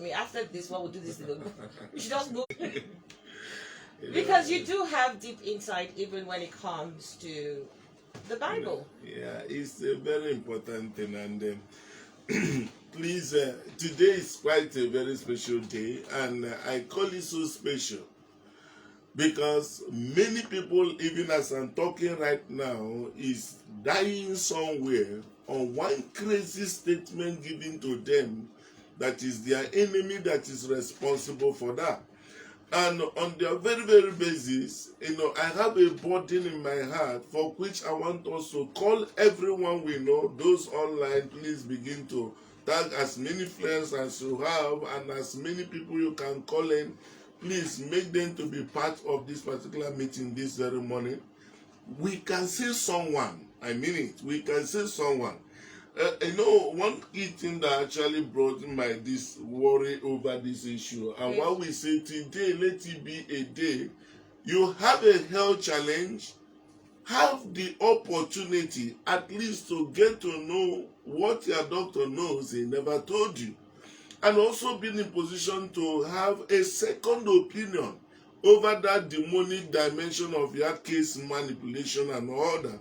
me. After this one, we'll do this. We should just go. Because you do have deep insight even when it comes to the Bible. Yeah, it's a very important thing. And please, today is quite a very special day. And I call it so special because many people, even as I'm talking right now, is dying somewhere on one crazy statement given to them that is their enemy that is responsible for that. And on their very, very basis, I have a burden in my heart for which I want us to call everyone we know, those online, please begin to tag as many friends as you have and as many people you can call in. Please make them to be part of this particular meeting this very morning. We can see someone, I mean it, we can see someone. One key thing that actually brought this worry over this issue, and what we say today, let it be a day. You have a health challenge, have the opportunity at least to get to know what your doctor knows he never told you, and also be in position to have a second opinion over that demonic dimension of your case manipulation and order.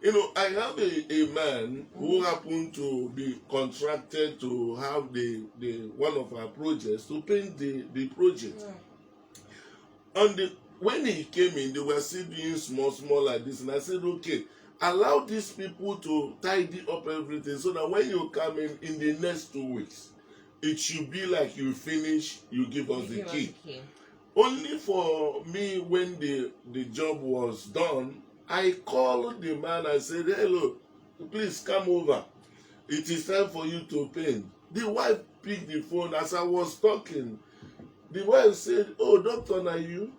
I have a man who happened to be contracted to have the one of our projects to paint the project. When he came in, they were still doing small like this, and I said, okay, allow these people to tidy up everything so that when you come in the next 2 weeks, it should be like you finish, you give us the key. Only for me, when the job was done, I called the man and said, hello, please come over. It is time for you to paint. The wife picked the phone as I was talking. The wife said, oh, doctor, are you?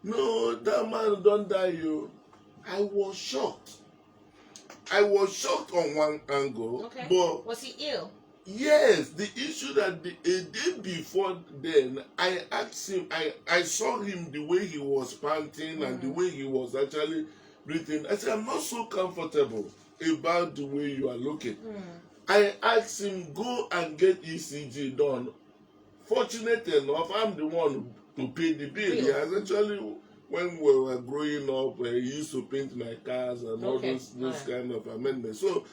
No, that man don't die, you. I was shocked. I was shocked on one angle. Okay. But was he ill? Yes, the issue that a day before then, I asked him, I saw him the way he was panting and the way he was actually breathing. I said, I'm not so comfortable about the way you are looking. I asked him, go and get ECG done. Fortunate enough, I'm the one to pay the bill. He has actually, when we were growing up, he used to paint my cars and all those kind of amendments. So,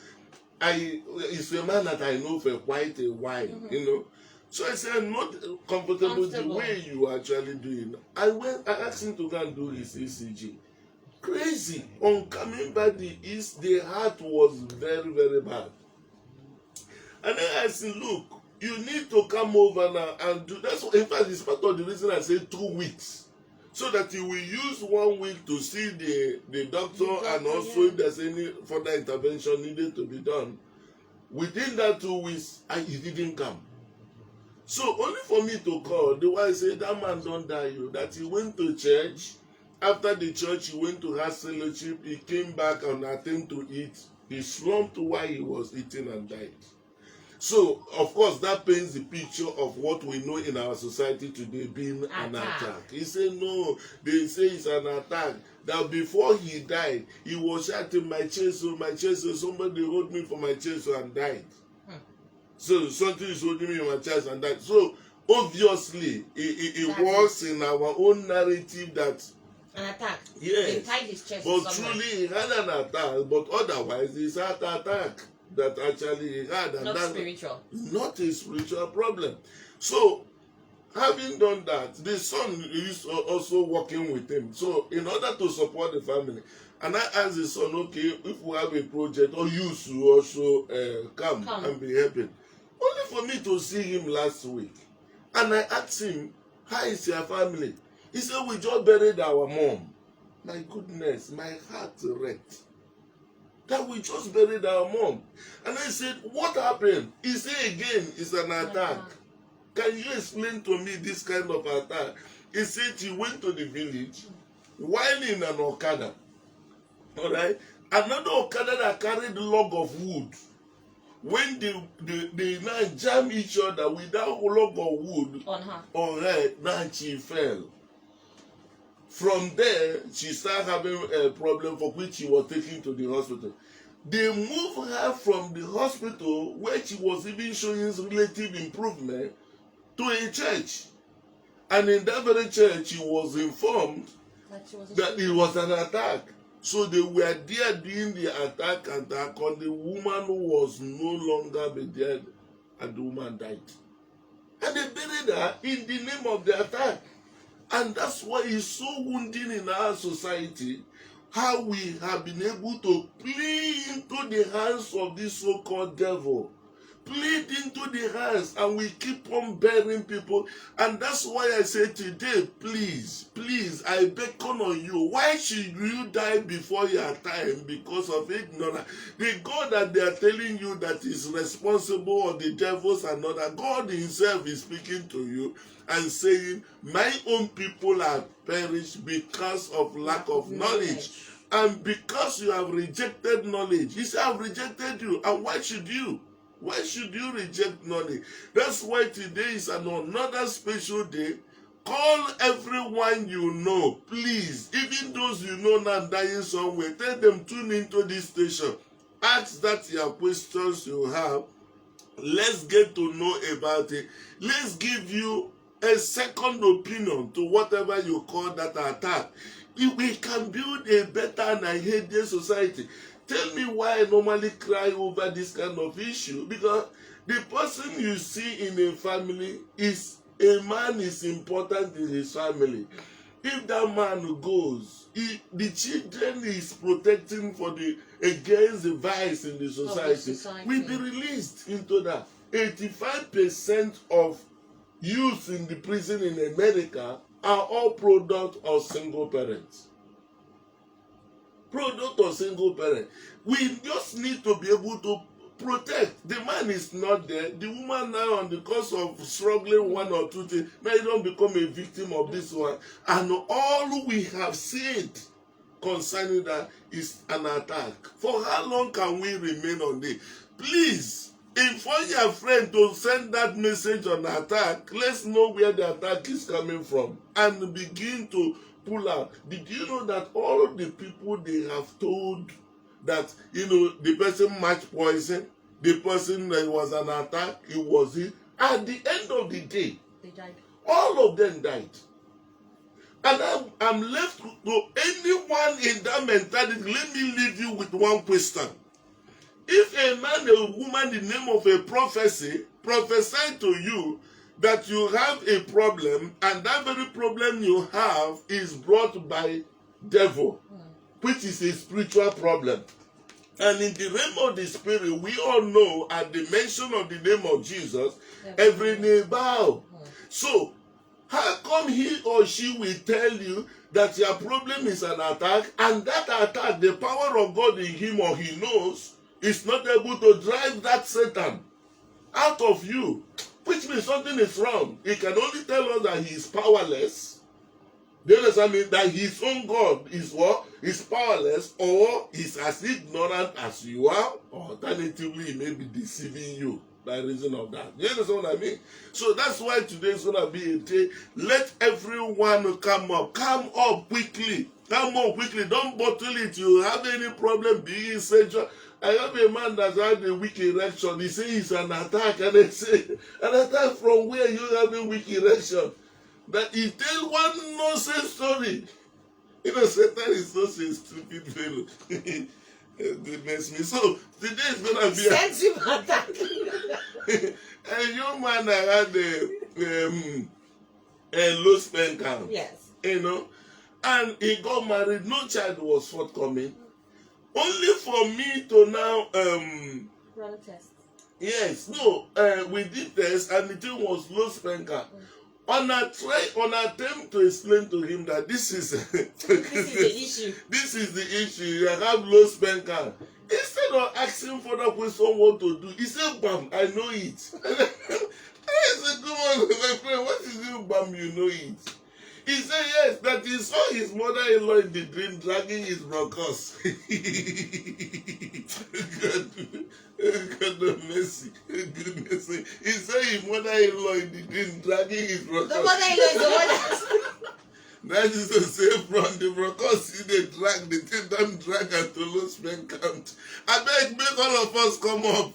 it's a man that I know for quite a while, So I said, I'm not comfortable the way you are actually doing. I asked him to go and do his ECG. Crazy. On coming back the heart was very, very bad. And then I said, look, you need to come over now and do that's in fact it's part of the reason I said 2 weeks. So that he will use 1 week to see the doctor and also if there's any further intervention needed to be done. Within that 2 weeks, he didn't come. So only for me to call, the wife said, that man don't die you. That he went to church. After the church, he went to have fellowship. He came back and attempted to eat. He slumped while he was eating and died. So, of course, that paints the picture of what we know in our society today being an attack. He said, no, they say it's an attack. That before he died, he was shouting, my chest, somebody hold me for my chest and died. So, something is holding me in my chest and died. So, obviously, it was in our own narrative that an attack. Yes. They tied his chest but truly he had an attack, but otherwise it's an attack that actually he had. And not spiritual. Not a spiritual problem. So, having done that, the son is also working with him. So, in order to support the family, and I asked the son, okay, if we have a project, or you should also come and be helping. Only for me to see him last week. And I asked him, how is your family? He said, we just buried our mom. My goodness, my heart wrecked. That we just buried our mom. And I said, what happened? He said, again, it's an attack. Can you explain to me this kind of attack? He said he went to the village while in an Okada. All right? Another Okada that carried a log of wood. When they now jam each other with that log of wood on her, now she fell. From there, she started having a problem for which she was taken to the hospital. They moved her from the hospital, where she was even showing relative improvement, to a church. And in that very church, he was informed that it was an attack. So they were there doing the attack on the woman who was no longer be dead, and the woman died. And they buried her in the name of the attack. And that's why it's so wounding in our society, how we have been able to play into the hands of this so-called devil. Played into the hands, and we keep on burying people. And that's why I say today, please, I beckon on you. Why should you die before your time because of ignorance? The God that they are telling you that is responsible, or the devils and other, God himself is speaking to you and saying, my own people are perished because of lack of knowledge. And because you have rejected knowledge, he said, I've rejected you. And why should you? Why should you reject knowledge? That's why today is another special day. Call everyone you know, please. Even those you know now dying somewhere, tell them tune into this station. Ask that your questions you have. Let's get to know about it. Let's give you a second opinion to whatever you call that attack. If we can build a better and a healthier society. Tell me why I normally cry over this kind of issue. Because the person you see in a family is a man is important in his family. If that man goes, the children is protecting for against the vice in the society. Will be released into that. 85% of youth in the prison in America are all product of single parents. Product of single parent. We just need to be able to protect. The man is not there. The woman now, on the course of struggling one or two things, may not become a victim of this one. And all we have seen concerning that is an attack. For how long can we remain on this? Please, inform your friend to send that message on attack. Let's know where the attack is coming from and begin to pull out. Did you know that all of the people they have told that, the person matched poison, the person that was an attack, it was it. At the end of the day, they died. All of them died. And I'm left to anyone in that mentality. Let me leave you with one question. If a man or a woman in the name of a prophecy prophesy to you that you have a problem, and that very problem you have is brought by devil, which is a spiritual problem. And in the realm of the spirit, we all know at the mention of the name of Jesus, every knee bow. So, how come he or she will tell you that your problem is an attack, and that attack, the power of God in him or he knows, is not able to drive that Satan out of you? Which means something is wrong. He can only tell us that he is powerless. Do you understand me? That his own God is what? Is powerless, or is as ignorant as you are, or alternatively, he may be deceiving you by reason of that. Do you understand what I mean? So that's why today is going to be a day. Let everyone come up. Come up quickly. Come up quickly. Don't bottle it. You have any problem being sexual. I have a man that had a weak erection. He says it's an attack. And they say, an attack from where you have a weak erection? That he tells one nonsense story. Satan is such a stupid fellow. Goodness me. So, today is going to be sensitive attack. A young man that had a low sperm count. Yes. And he got married. No child was forthcoming. Only for me to now run a test. Yes, no, we did test and the thing was low sperm count. On attempt to explain to him that this is the issue. This is the issue. You have low sperm count. Instead of asking for that question what to do, he said, "Bam, I know it." I said, "Come on, my friend, what is it, bam? You know it." He said yes, that he saw his mother-in-law in the dream dragging his bronchos. God of mercy. Goodness. He said his mother-in-law in the dream dragging his bronchos. The mother-in-law is the one that is to say, from the bronchos, see they drag, they don't drag at the low sperm count. I beg, make all of us come up.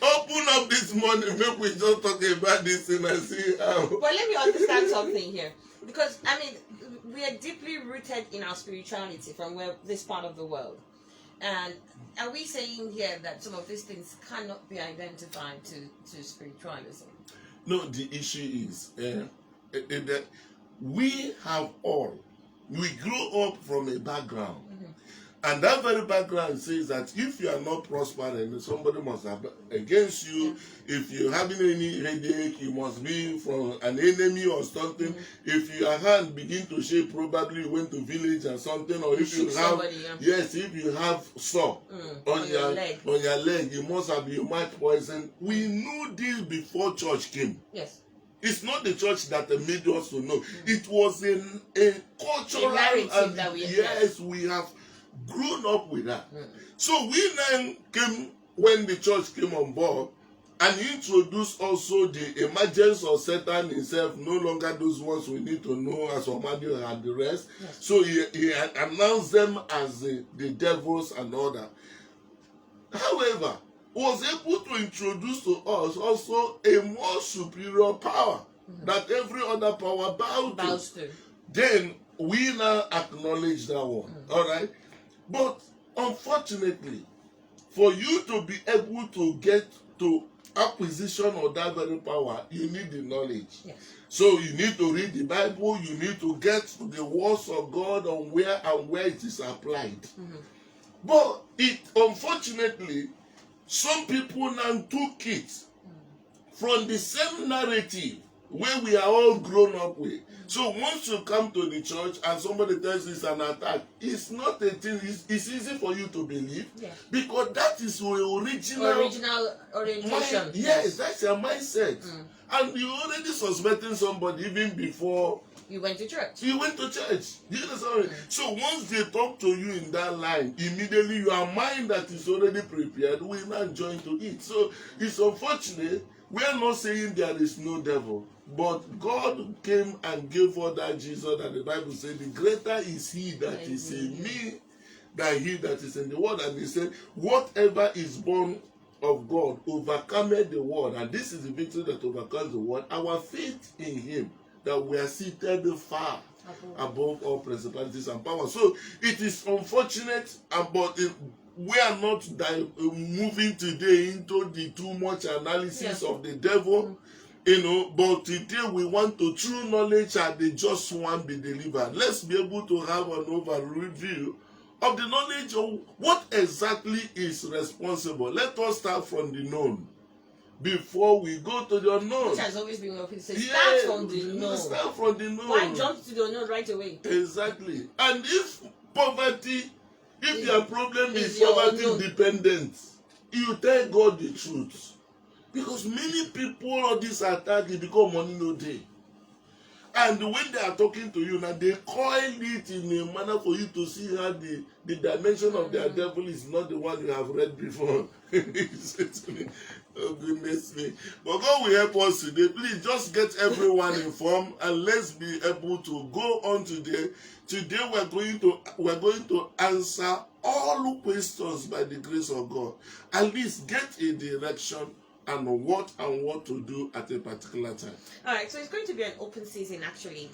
Open up this morning, make we just talk about this thing and see how. But let me understand something here. Because, I mean, we are deeply rooted in our spirituality from this part of the world. And are we saying here that some of these things cannot be identified to spiritualism? No, the issue is that we grow up from a background. And that very background says that if you are not prospering, somebody must have against you. If you're having any headache, you must be from an enemy or something. If your hand begin to shake, probably you went to village or something. Or if you have, if you have sore on your leg, you must have been mouth poison. We knew this before church came. Yes. It's not the church that made us to know. It was a cultural narrative that we have grown up with that. So we then came, when the church came on board, and introduced also the emergence of Satan himself, no longer those ones we need to know as Omadio and the rest. So he announced them as the devils and all that. However, was able to introduce to us also a more superior power that every other power bows to. Then we now acknowledge that one. All right? But unfortunately, for you to be able to get to acquisition of that very power, you need the knowledge. Yes. So you need to read the Bible, you need to get to the words of God on where it is applied. But unfortunately, some people now took it from the same narrative where we are all grown up with. So once you come to the church and somebody tells you it's an attack, it's not a thing. It's easy for you to believe because that is your original orientation. Yes, that's your mindset. And you're already suspecting somebody even before you went to church. You went to church. You understand? So once they talk to you in that line, immediately your mind that is already prepared will not join to it. So it's unfortunate. We are not saying there is no devil, but God came and gave us that Jesus that the Bible said, the greater is he that is in me than he that is in the world. And he said, whatever is born of God overcometh the world. And this is the victory that overcomes the world. Our faith in him, that we are seated far above all principalities and powers. So it is unfortunate, but we are not moving today into the too much analysis of the devil, but today we want to true knowledge and the just one be delivered. Let's be able to have an overall view of the knowledge of what exactly is responsible. Let us start from the known before we go to the unknown. Which has always been what people say. Start from the known. Start from the known. Why jump to the unknown right away? Exactly. And if poverty, if your problem is poverty dependent, you tell God the truth. Because many people on this attack, they become money no day. And when they are talking to you now, they coil it in a manner for you to see how the dimension of their devil is not the one you have read before. Oh goodness me. But God will help us today. Please just get everyone informed and let's be able to go on today. Today we're going to answer all questions by the grace of God. At least get a direction and what to do at a particular time. All right, so it's going to be an open season actually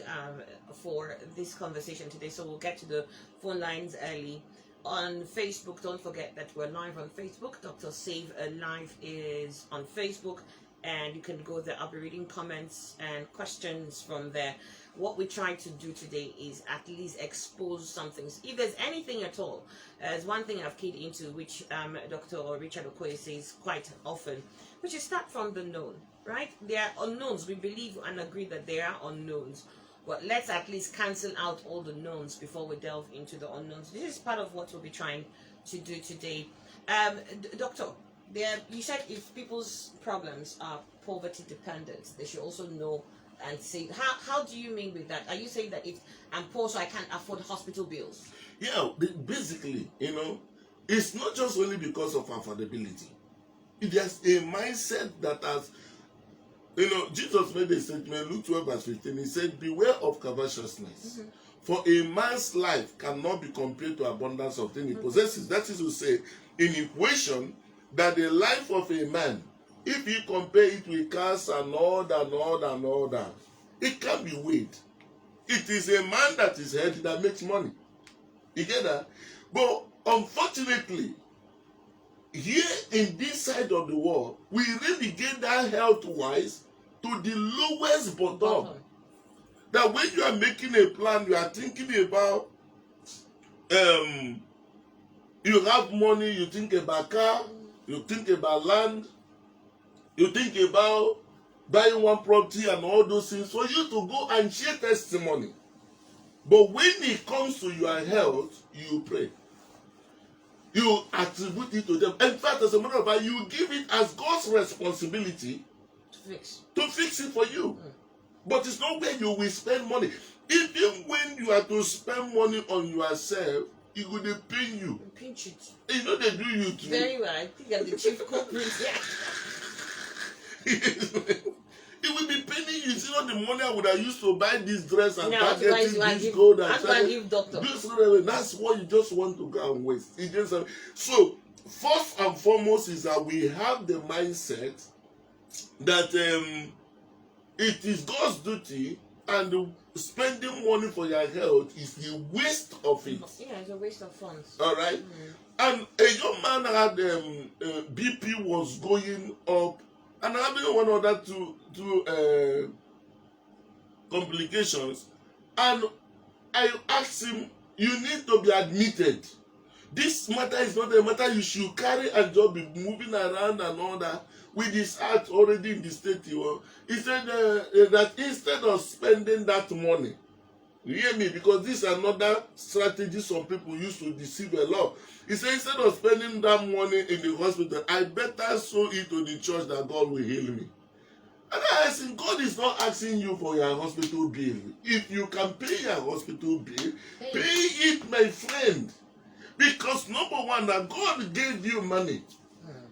for this conversation today. So we'll get to the phone lines early. On Facebook, don't forget that we're live on Facebook. Dr. Save Live is on Facebook, and you can go there. I'll be reading comments and questions from there. What we try to do today is at least expose some things. If there's anything at all, there's one thing I've keyed into, which Dr. Richard Okoye says quite often, which is start from the known, right? There are unknowns. We believe and agree that there are unknowns. But let's at least cancel out all the knowns before we delve into the unknowns. This is part of what we'll be trying to do today. Doctor, you said if people's problems are poverty dependent, they should also know and say, how do you mean with that? Are you saying that if I'm poor so I can't afford hospital bills? Yeah, basically, it's not just only because of affordability. There's a mindset that has, Jesus made a statement, Luke 12 verse 15, he said, beware of covetousness. For a man's life cannot be compared to abundance of things he possesses. That is to say, in equation, that the life of a man if you compare it with cars and all that, it can be weighed. It is a man that is healthy that makes money. You get that? But unfortunately, here in this side of the world, we really get that health-wise to the lowest bottom. That when you are making a plan, you are thinking about you have money, you think about car, you think about land, you think about buying one property and all those things for you to go and share testimony. But when it comes to your health, you pray. You attribute it to them. In fact, as a matter of fact, you give it as God's responsibility to fix it for you. But it's not where you will spend money. Even when you are to spend money on yourself, it will pain you. Pinch it. You know they do you too. Very well. I think I'm the chief culprit. It will be paining you. You know the money I would have used to buy this dress and targeting this gold and that's what you just want to go and waste. It just so first and foremost is that we have the mindset that it is God's duty, and spending money for your health is the waste of it. Yeah, it's a waste of funds. All right. And a young man had BP was going up, and having one other two complications. And I asked him, "You need to be admitted. This matter is not a matter you should carry and just be moving around and all that." With his heart already in the state he said that instead of spending that money, you hear me, because this is another strategy some people use to deceive a lot. He said instead of spending that money in the hospital, I better sow it to the church that God will heal me. And I asked him, God is not asking you for your hospital bill. If you can pay your hospital bill, pay it, my friend. Because number one, that God gave you money.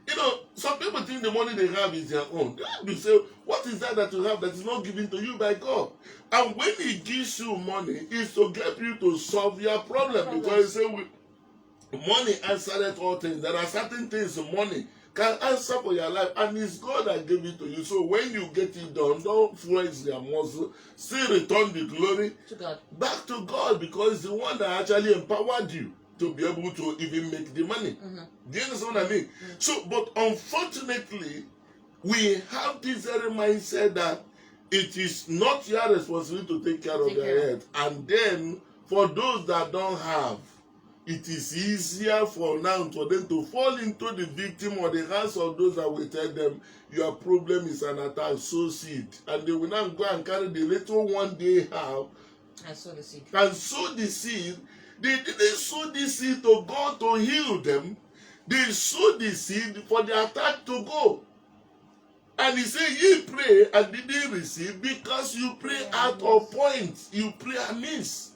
You know, some people think the money they have is their own. They say, what is that you have that is not given to you by God? And when He gives you money, it's to get you to solve your problem. Because He said, money answereth all things. There are certain things money can answer for your life, and it's God that gave it to you. So when you get it done, don't flex their muscle. Still return the glory to God. Back to God, because it's the one that actually empowered you to be able to even make the money. Do you understand what I mean? So, but unfortunately, we have this very mindset that it is not your responsibility to take care of their health. And then, for those that don't have, it is easier for them to fall into the victim or the hands of those that will tell them, your problem is an attack, sow seed. And they will now go and carry the little one they have and sow the seed. They didn't sow the seed to God to heal them. They sowed the seed for the attack to go. And He said, ye pray and didn't receive because you pray out of point. You pray amiss.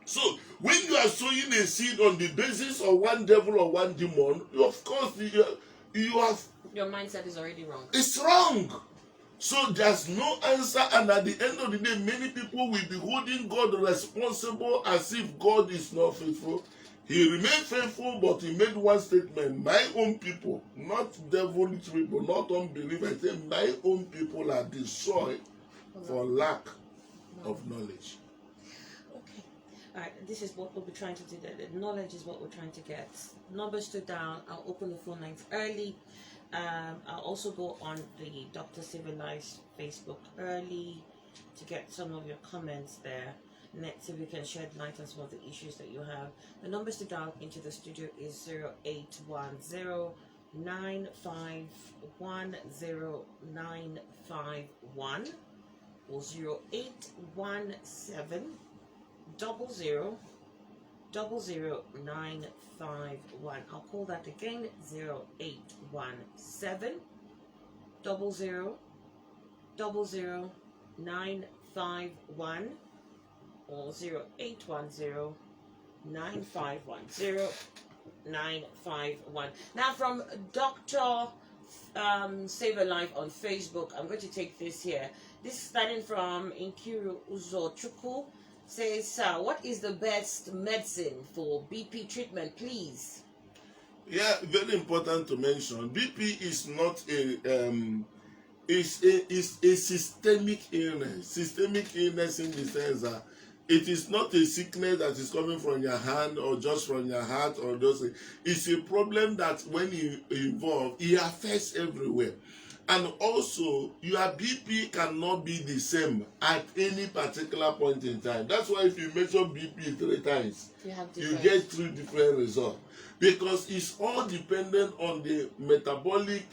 So, when you are sowing a seed on the basis of one devil or one demon, of course, you have... Your mindset is already wrong. It's wrong. So there's no answer, and at the end of the day, many people will be holding God responsible as if God is not faithful. He remained faithful, but He made one statement: my own people, not devilish people, not unbelievers. I say my own people are destroyed for lack of knowledge. Okay. All right, this is what we'll be trying to do. The knowledge is what we're trying to get. Numbers to down. I'll open the phone lines early. I'll also go on the Dr. Civilized Facebook early to get some of your comments there. Next, if we can shed light on some of the issues that you have. The numbers to dial into the studio is 0810-951-0951 or 0817-000951. I'll call that again, 0817-000951 or 0810-951-0951. Now from Dr. Save a Life on Facebook, I'm going to take this here. This is starting from Inkiru Uzochukwu. Says, what is the best medicine for BP treatment, please? Yeah, very important to mention. BP is not a systemic illness. Systemic illness in the sense that it is not a sickness that is coming from your hand or just from your heart or just. It's a problem that when it evolves, it affects everywhere. And also, your BP cannot be the same at any particular point in time. That's why if you measure BP 3 times, you get 3 different results. Because it's all dependent on the metabolic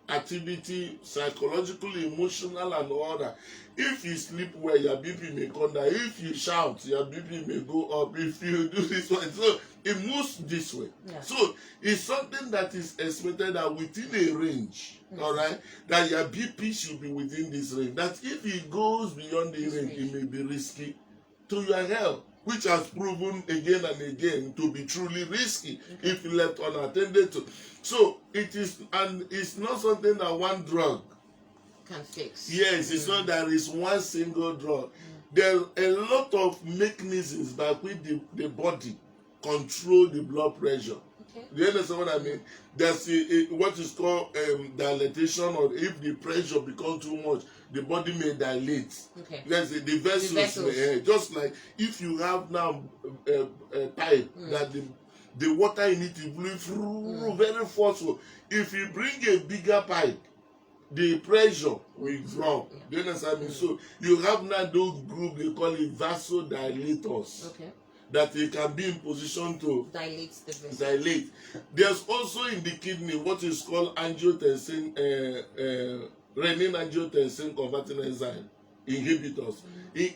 activity, psychological, emotional, and all that. If you sleep well, your BP may come down. If you shout, your BP may go up. If you do this one, so it moves this way. Yeah. So it's something that is expected that within a range, all right, that your BP should be within this range. That if it goes beyond the range, it may be risky to your health, which has proven again and again to be truly risky if left unattended to. So it is, and it's not something that one drug can fix. Yes, it's not that there is one single drug. There are a lot of mechanisms by which the body control the blood pressure. Okay. Do you understand what I mean? There's what is called dilatation, or if the pressure becomes too much, the body may dilate. Okay. Yes, the vessels. Just like if you have now a pipe that the water in it is blowing through very forceful. If you bring a bigger pipe, the pressure will drop. Do you understand me? So you have now those groups, they call it vasodilators. Okay. That it can be in position to dilate the vessel. Dilate. There's also in the kidney what is called angiotensin, renin angiotensin converting enzyme inhibitors.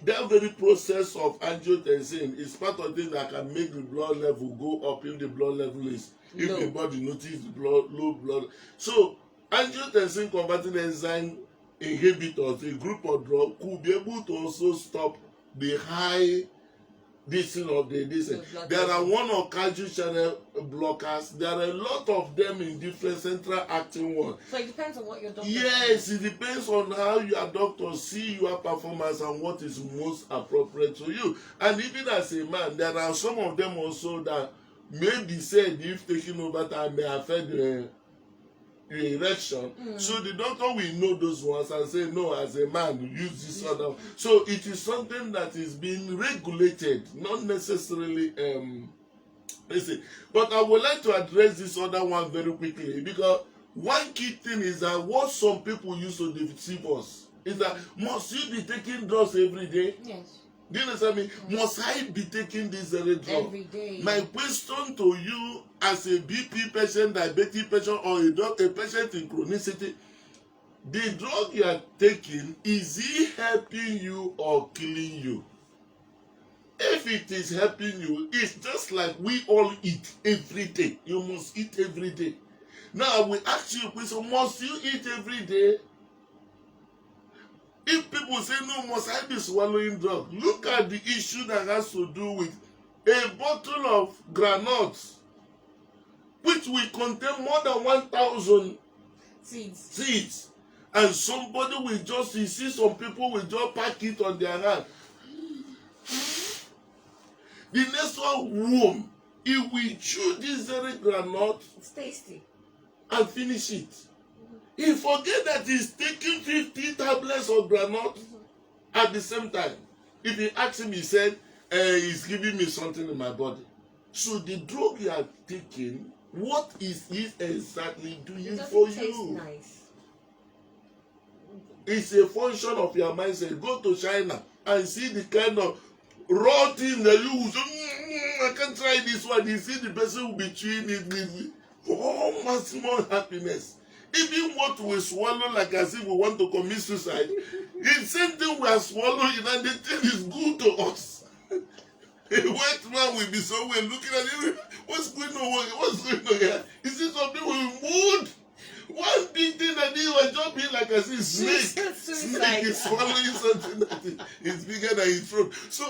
That very process of angiotensin is part of things that can make the blood level go up if the blood level is, if the body notices low blood. So angiotensin converting enzyme inhibitors, a group of drugs, could be able to also stop the high of the There are one or calcium channel blockers. There are a lot of them in different central acting ones. So it depends on what your doctor Yes, it depends on how your doctor see your performance and what is most appropriate to you. And even as a man, there are some of them also that may be said if taking over time may affect the erection. So the doctor will know those ones and say, no, as a man, use this other. So it is something that is being regulated, not necessarily listen. But I would like to address this other one very quickly, because one key thing is that what some people use to deceive us is that must you be taking drugs every day? Yes. Do you understand me? Must I be taking this very drug? Every day. My question to you as a BP patient, diabetic patient, or a patient in chronicity, the drug you are taking, is it helping you or killing you? If it is helping you, it's just like we all eat every day. You must eat every day. Now, I will ask you a question, must you eat every day? If people say, no, must I be swallowing drugs? Look at the issue that has to do with a bottle of granules, which will contain more than 1,000 seeds. And somebody will just, you see some people will just pack it on their hand. The next one, warm. It will chew this very granule. It's tasty. And finish it. He forget that he's taking 50 tablets of granite at the same time. If he asked him, he said, he's giving me something in my body. So the drug you are taking, what is it exactly doing for you? It doesn't taste nice. It's a function of your mindset. Go to China and see the kind of raw thing that you will say, I can't try this one. You see the person will be chewing it with maximum happiness. Even what we swallow like as if we want to commit suicide, it's the same thing we are swallowing and the thing is good to us. A white man will be somewhere looking at it. What's going on? What's going on here? You see some people with mood. One big thing that he was just being like as a snake. Snake is swallowing something that is bigger than his throat. So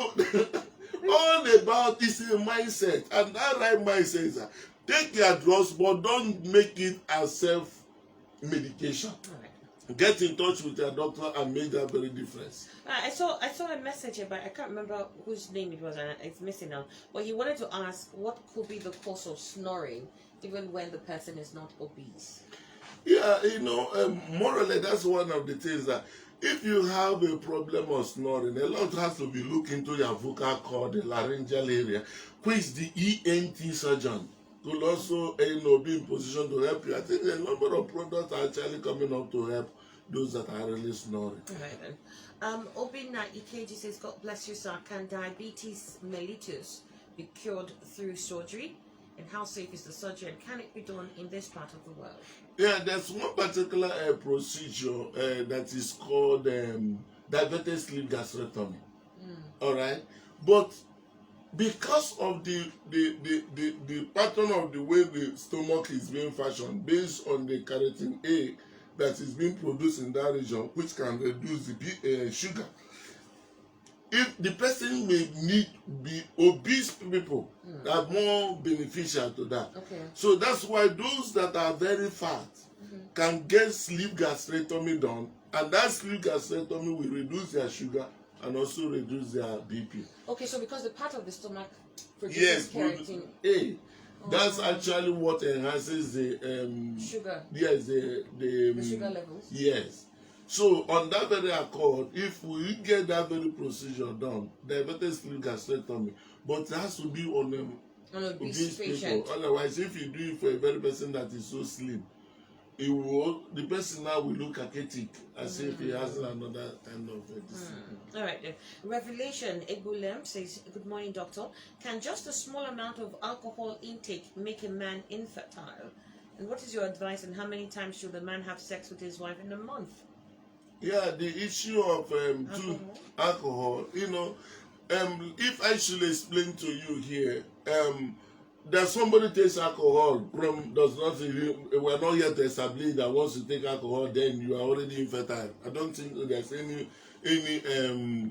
all about is a mindset. And that right mindset is that take your drugs, but don't make it as self-medication. get in touch with your doctor and make that very difference. I saw a message here, but I can't remember whose name it was, and it's missing now. But he wanted to ask what could be the cause of snoring, even when the person is not obese. Yeah, more or less that's one of the things that if you have a problem of snoring, a lot has to be looked into your vocal cord, the laryngeal area, which the ENT surgeon will also be in position to help you. I think a number of products are actually coming up to help those that are really snoring. All right then. Obina Ikeji says, God bless you, sir. Can diabetes mellitus be cured through surgery? And how safe is the surgery? And can it be done in this part of the world? Yeah, there's one particular procedure that is called diabetes sleeve gastrectomy. All right, but because of the pattern of the way the stomach is being fashioned, based on the keratin A that is being produced in that region, which can reduce the sugar. If the person may be obese people, are more beneficial to that. Okay. So that's why those that are very fat can get sleeve gastrectomy done, and that sleeve gastrectomy will reduce their sugar and also reduce their BP. Okay, so because the part of the stomach produces keratin A, that's actually what enhances the sugar. Yes, the sugar levels. Yes. So on that very accord, if we get that very procedure done, diabetes sleeve gastrectomy, but it has to be on obese people. Otherwise, if you do it for a very person that is so slim, the person now will look archaic as if he has another kind of disease. All right then. Revelation Egulem says, good morning, doctor. Can just a small amount of alcohol intake make a man infertile? And what is your advice on how many times should the man have sex with his wife in a month? Yeah, the issue of alcohol, if I should explain to you here, that somebody takes alcohol does not we're not yet established that once you take alcohol then you are already infertile. I don't think there's any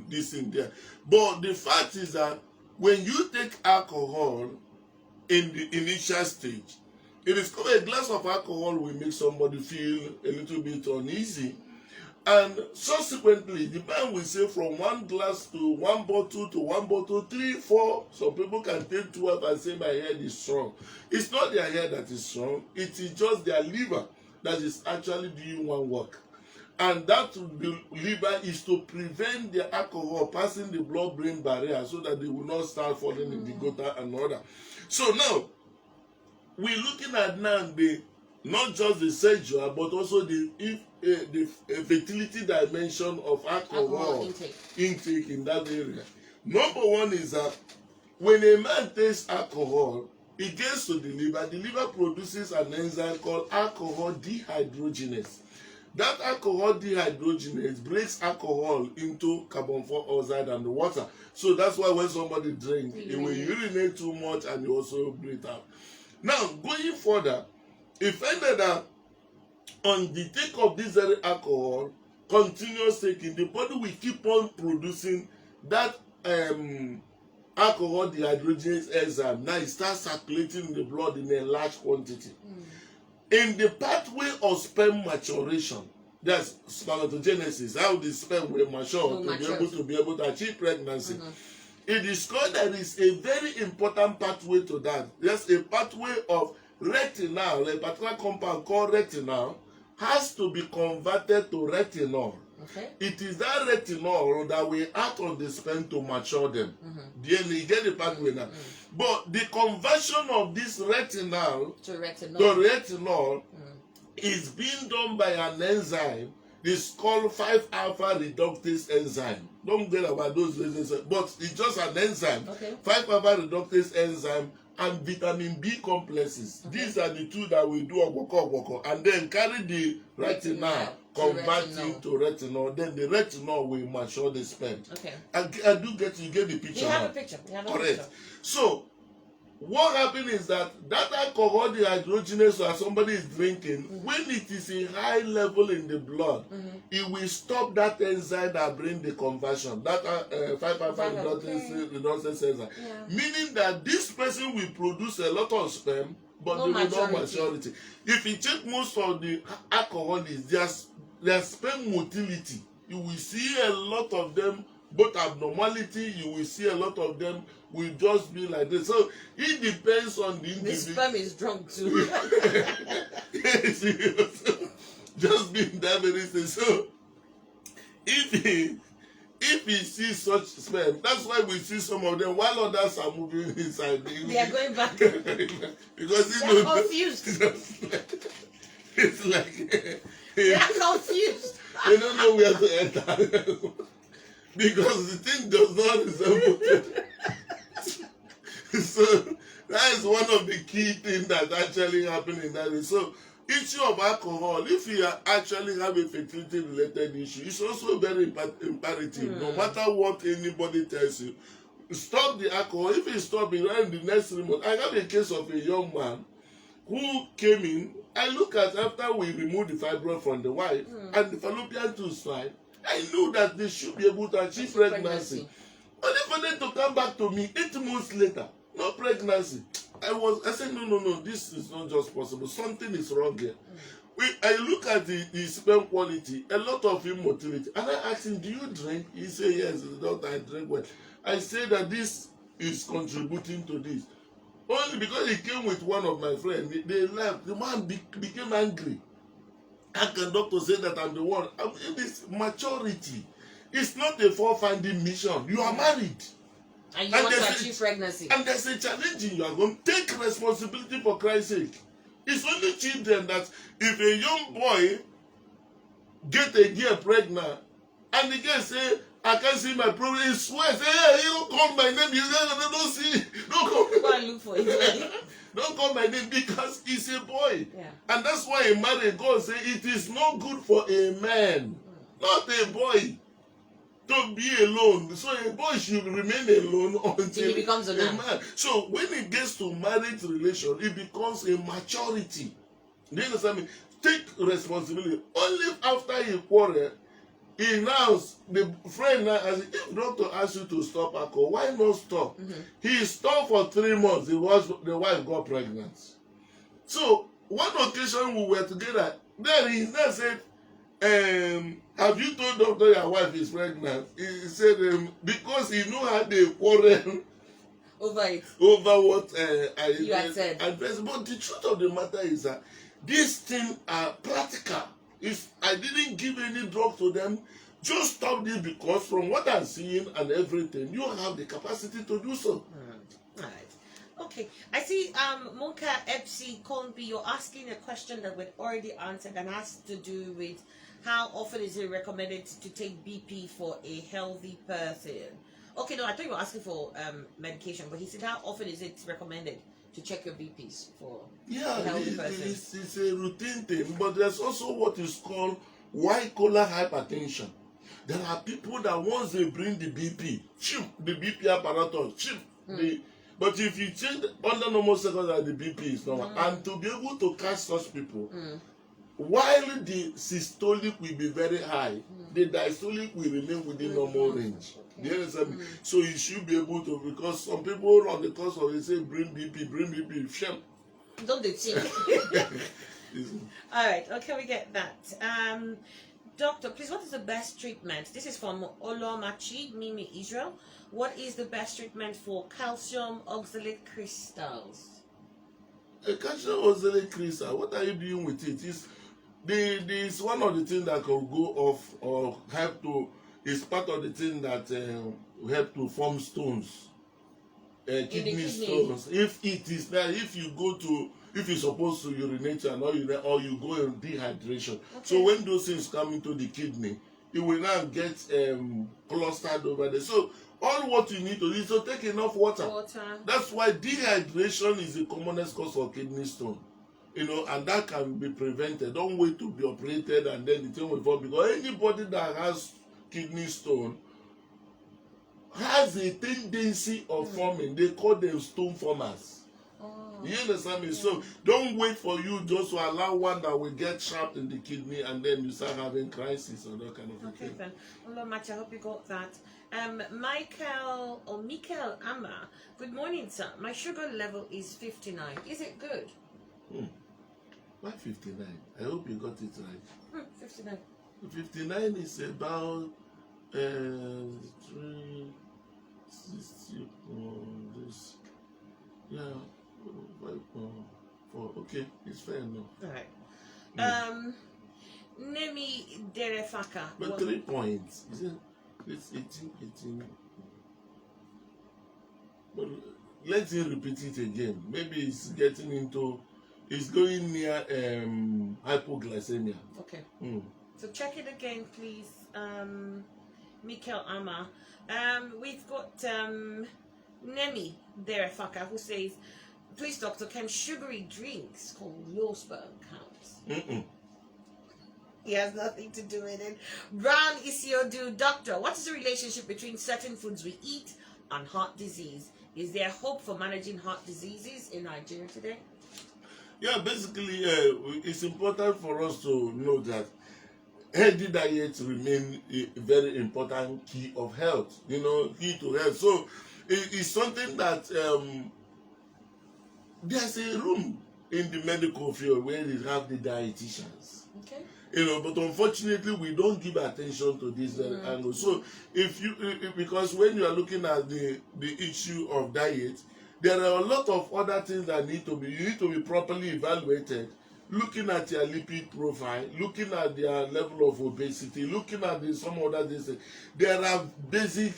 this in there. But the fact is that when you take alcohol in the initial stage, it is called a glass of alcohol will make somebody feel a little bit uneasy. And subsequently, the man will say from one glass to one bottle, 3, 4. Some people can take 12 and say my head is strong. It's not their head that is strong. It is just their liver that is actually doing one work. And that the liver is to prevent the alcohol passing the blood-brain barrier so that they will not start falling in the gutter and all that. So now, we're looking at not just the sexual, but also the fertility dimension of alcohol intake in that area. Number one is that when a man takes alcohol, it gets to the liver produces an enzyme called alcohol dehydrogenase. That alcohol dehydrogenase breaks alcohol into carbon dioxide and the water. So that's why when somebody drinks, it will urinate too much and you also breathe out. Now, going further, if ended that on the take of this very alcohol, continuous taking, the body will keep on producing that alcohol dehydrogenase enzyme. Now it starts circulating in the blood in a large quantity. In the pathway of sperm maturation, that's spermatogenesis, how the sperm will mature to be able to achieve pregnancy. It is called there is a very important pathway to that. There's a pathway of retinal, a particular compound called retinal, has to be converted to retinol. Okay. It is that retinol that will act on the sperm to mature them. You get the pathway now. But the conversion of this retinal to retinol is being done by an enzyme. It's called 5-alpha reductase enzyme. Don't get about those enzymes, but it's just an enzyme. 5-alpha reductase enzyme and vitamin B complexes. These are the two that we do oboko, and then carry the retinol, convert it to retinol. Then the retinol will mature the sperm. I do you get the picture. You have a picture. Correct. So what happens is that alcohol dehydrogenase that somebody is drinking, when it is in high level in the blood, it will stop that enzyme that brings the conversion. That 5-alpha reductase enzyme. Meaning that this person will produce a lot of sperm, but they will not maturity. If you check most of the alcohol is just their sperm motility. You will see a lot of them, both abnormality, you will see a lot of them will just be like this. So it depends on the individual. The sperm is drunk too. Yes, just being that very thing. So if he sees such sperm, that's why we see some of them while others are moving inside. They are going back. Because they are confused. It's like they are confused. They don't know where to enter. Because the thing does not resemble it. So that is one of the key things that actually happen in that way. So issue of alcohol, if you actually have a fertility related issue, it's also very imperative. No matter what anybody tells you, stop the alcohol. If you stop it right in the next 3 months, I have a case of a young man who came in. I look at after we removed the fibroid from the wife and the fallopian tube slide, I knew that they should be able to achieve pregnancy. Only for them to come back to me 8 months later, no pregnancy. I said, no, this is not just possible. Something is wrong here. I look at the sperm quality, a lot of immotility. And I asked him, do you drink? He said, yes, doctor, I drink well. I said that this is contributing to this. Only because he came with one of my friends, they left. The man became angry. How can doctor say that I'm the one? It is maturity. It's not a fault-finding mission. You are married. And you want to achieve pregnancy. And there's a challenge in your home. Take responsibility for Christ's sake. It's only children that if a young boy get a girl pregnant and the girl say, I can't see my problem, he swears, hey, you don't call my name, you don't see, don't call. Go and look for it. Don't call my name because he's a boy. Yeah. And that's why a married God say it is not good for a man, not a boy, to be alone. So a boy should remain alone until he becomes a man. So when it gets to marriage relation, it becomes a maturity. Do you understand me? Take responsibility. Only after you quarrel, he now, the friend now, as if doctor asks you to stop alcohol, why not stop? He stopped for 3 months. The wife got pregnant. So one occasion we were together, then he now said, have you told doctor your wife is pregnant? He said, because he knew how they quarrel over it. Over what you had said. But the truth of the matter is that these things are practical. If I didn't give any drug to them, just stop this because from what I'm seeing and everything, you have the capacity to do so. All right. Okay. I see Monka Epsi Konbi, you're asking a question that we've already answered and has to do with how often is it recommended to take BP for a healthy person? Okay, no, I thought you were asking for medication, but he said how often is it recommended to check your BPs for a healthy person? It's a routine thing, but there's also what is called bipolar hypertension. There are people that once they bring the BP, the BP apparatus, but if you check under normal circumstances, the BP is normal. And to be able to catch such people, while the systolic will be very high, the diastolic will remain within normal range. Do you understand me? So you should be able to, because some people on the course of it say, bring BP, shame. Don't they think? All right, okay, we get that. Doctor, please, what is the best treatment? This is from Olomachi, Mimi, Israel. What is the best treatment for calcium oxalate crystals? A calcium oxalate crystal, what are you doing with it? It's one of the things that can go off or help to, it's part of the thing that help to form stones, kidney stones. If it is there, if you're supposed to urinate and or you go in dehydration. Okay. So when those things come into the kidney, it will now get clustered over there. So all what you need to do is to take enough water. That's why dehydration is the commonest cause of kidney stone. And that can be prevented. Don't wait to be operated and then the thing will fall, because anybody that has kidney stone has a tendency of forming. They call them stone formers. You understand me? Yeah. So don't wait for you just to allow one that will get trapped in the kidney and then you start having crisis or that kind of thing. Okay then. Hello, Match, I hope you got that. Michael Amma. Good morning, sir. My sugar level is 59. Is it good? Why 59? I hope you got it right. 59. 59 is about 360 this. Yeah, 5.4. Okay, it's fair enough. All right. Mm. Nemi Derefaka. But 3 points, isn't it's 18. But let's repeat it again. Maybe it's getting into, it's going near hypoglycemia. Okay. Mm. So check it again, please. Mikel Ama. We've got Nemi Derefaka who says, please, doctor, can sugary drinks called low sperm count? He has nothing to do with it. Brown Isiodu, doctor, what is the relationship between certain foods we eat and heart disease? Is there hope for managing heart diseases in Nigeria today? Yeah, basically, it's important for us to know that healthy diet remain a very important key of health. Key to health. So it's something that there's a room in the medical field where they have the dietitians. Okay. But unfortunately we don't give attention to this angle. So because when you are looking at the issue of diet, there are a lot of other things that you need to be properly evaluated, looking at your lipid profile, looking at their level of obesity, looking at some other things. There are basic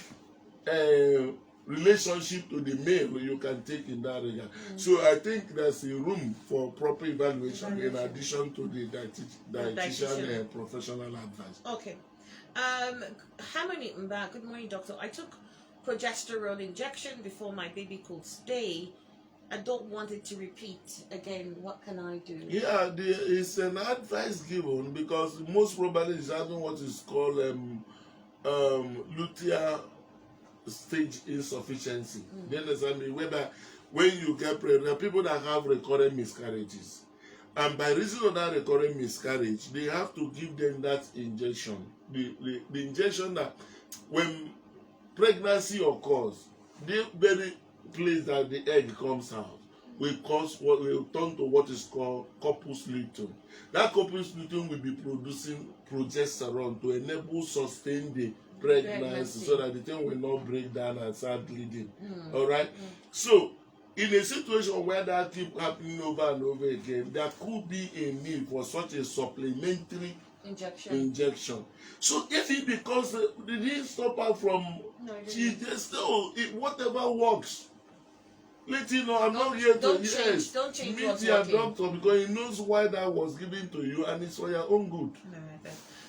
relationship to the male you can take in that regard. So I think there's a room for proper evaluation in addition to the dietitian professional advice. Okay. Harmony Mba, good morning, doctor. I took progesterone injection before my baby could stay. I don't want it to repeat again. What can I do? Yeah, it's an advice given because most probably is having what is called luteal stage insufficiency. You understand me? Whether when you get pregnant, people that have recurrent miscarriages, and by reason of that recurrent miscarriage, they have to give them that injection. The injection that when pregnancy occurs, the very place that the egg comes out will turn to what is called corpus luteum. That corpus luteum will be producing progesterone to enable sustain the pregnancy so that the thing will not break down and start bleeding. All right. So in a situation where that keep happening over and over again, there could be a need for such a supplementary injection. So if it becomes they didn't stop her from she just whatever works. Let you know I'm not here to don't change meet your doctor because he knows why that was given to you and it's for your own good.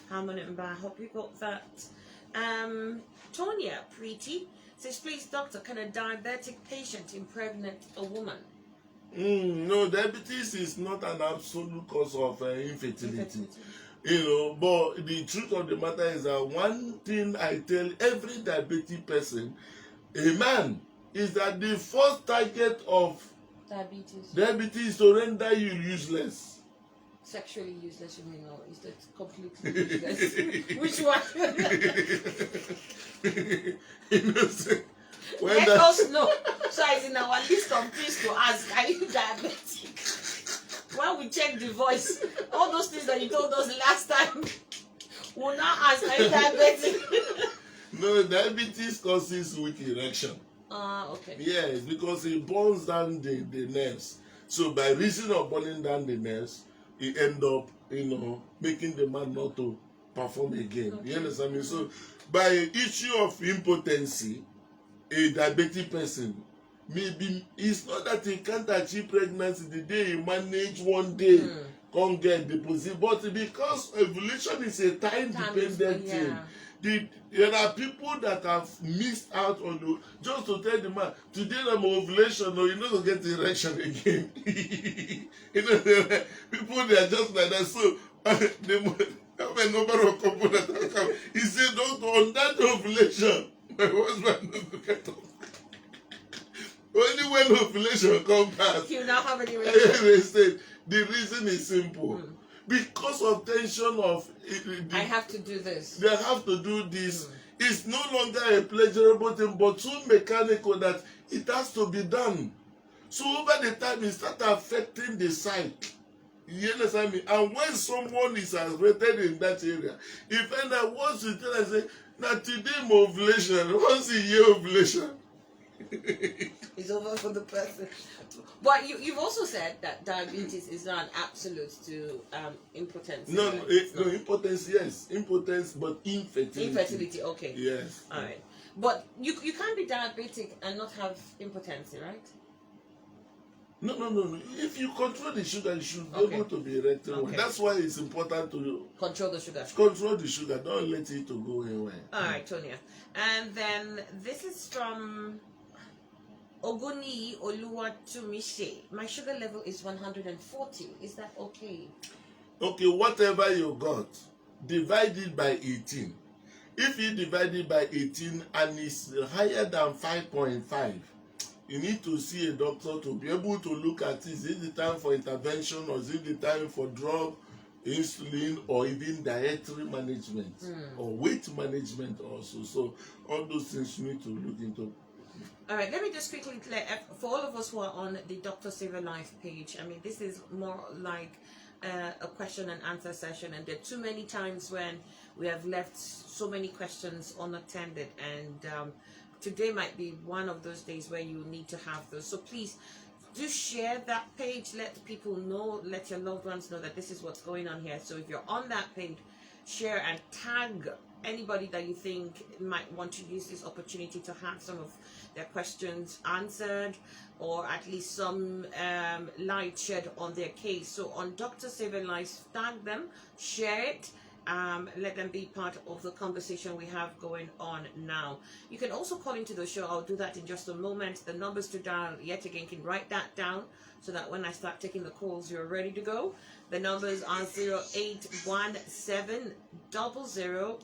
I hope you got that. Tonya Preeti says, please, doctor, can a diabetic patient impregnate a woman? No, diabetes is not an absolute cause of infertility. But the truth of the matter is that one thing I tell every diabetic person, a man, is that the first target of diabetes is to render you useless. Sexually useless, you mean, or is that completely useless? Which one? Let us know. So it's in our list of things to ask. Are you diabetic? When we check the voice, all those things that you told us last time, we'll now ask, are you diabetic? No, diabetes causes weak erection. Okay. Yes, because it burns down the nerves. So by reason of burning down the nerves, it end up, making the man not to perform again. Okay. You understand me? So by issue of impotency, a diabetic person, maybe it's not that he can't achieve pregnancy the day he manage one day, can't get the position, but because ovulation is a time-dependent thing. There are people that have missed out on you just to tell the man, today I'm ovulation, or you're not going to get erection again. People, they are just like that. So, they have a number of couples that have come. He said, doctor, on that ovulation, my husband doesn't get off. Only when ovulation comes back. You now have any erection. The reason is simple. Because of tension of I have to do this. They have to do this. It's no longer a pleasurable thing, but so mechanical that it has to be done. So over the time, it starts affecting the psyche. You understand me? And when someone is rated in that area, if I want to tell us, say, now today my ovulation, once a year ovulation. It's over for the person. But you've also said that diabetes is not an absolute to impotence. No, right? no, impotence, yes. Impotence, but infertility. Infertility, okay. Yes. All right. But you can't be diabetic and not have impotency, right? No. If you control the sugar, you should be Okay. able to be erectile. Okay. That's why it's important to Control the sugar. control the sugar. Don't let it to go anywhere. All right, Tonia. And then this is from Oguni Oluwatumise. My sugar level is 140. Is that okay? Okay, whatever you got, divide it by 18. If you divide it by 18 and it's higher than 5.5, you need to see a doctor to be able to look at it. Is it the time for intervention, or is it the time for drug, insulin, or even dietary management or weight management also? So all those things you need to look into. All right, let me just quickly clear, for all of us who are on the Dr. Save a Life page, I mean, this is more like a question and answer session, and there are too many times when we have left so many questions unattended, and today might be one of those days where you need to have those. So please do share that page, let people know, let your loved ones know that this is what's going on here. So if you're on that page, share and tag anybody that you think might want to use this opportunity to have some of their questions answered, or at least some light shed on their case. So on Dr. Save a Life, tag them, share it, let them be part of the conversation we have going on now. You can also call into the show. I'll do that in just a moment. The numbers to dial, yet again, can write that down so that when I start taking the calls, you're ready to go. The numbers are 0817 00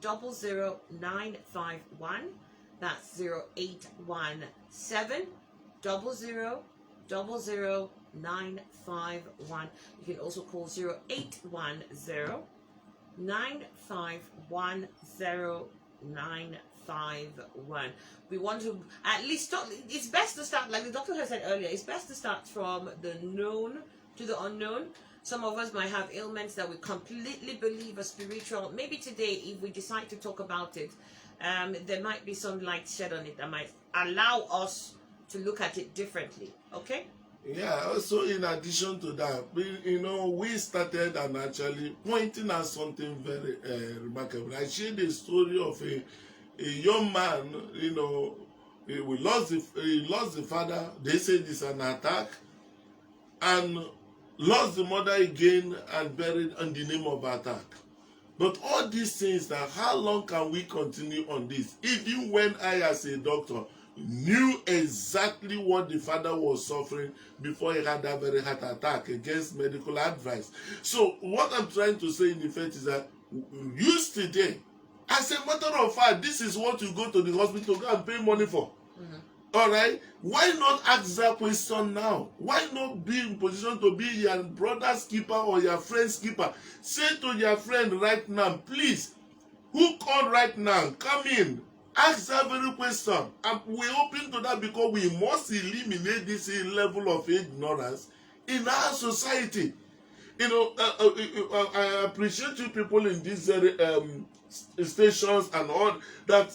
00951. That's 0817 00 00951. You can also call 0810 9510951. We want to at least start. It's best to start, like the doctor has said earlier, it's best to start from the known to the unknown. Some of us might have ailments that we completely believe are spiritual. Maybe today, if we decide to talk about it, there might be some light shed on it that might allow us to look at it differently. Okay? Yeah, also in addition to that, we started and actually pointing at something very remarkable. I shared the story of a young man, he lost the father. They said it's an attack, and lost the mother again and buried in the name of attack. But all these things, that how long can we continue on this? Even when I, as a doctor, knew exactly what the father was suffering before he had that very heart attack against medical advice. So what I'm trying to say in effect is that use today. As a matter of fact, this is what you go to the hospital to go and pay money for. All right? Why not ask that question now? Why not be in position to be your brother's keeper or your friend's keeper? Say to your friend right now, please, who called right now? Come in. Ask that very question. And we're open to that because we must eliminate this level of ignorance in our society. I appreciate you people in these stations and all that.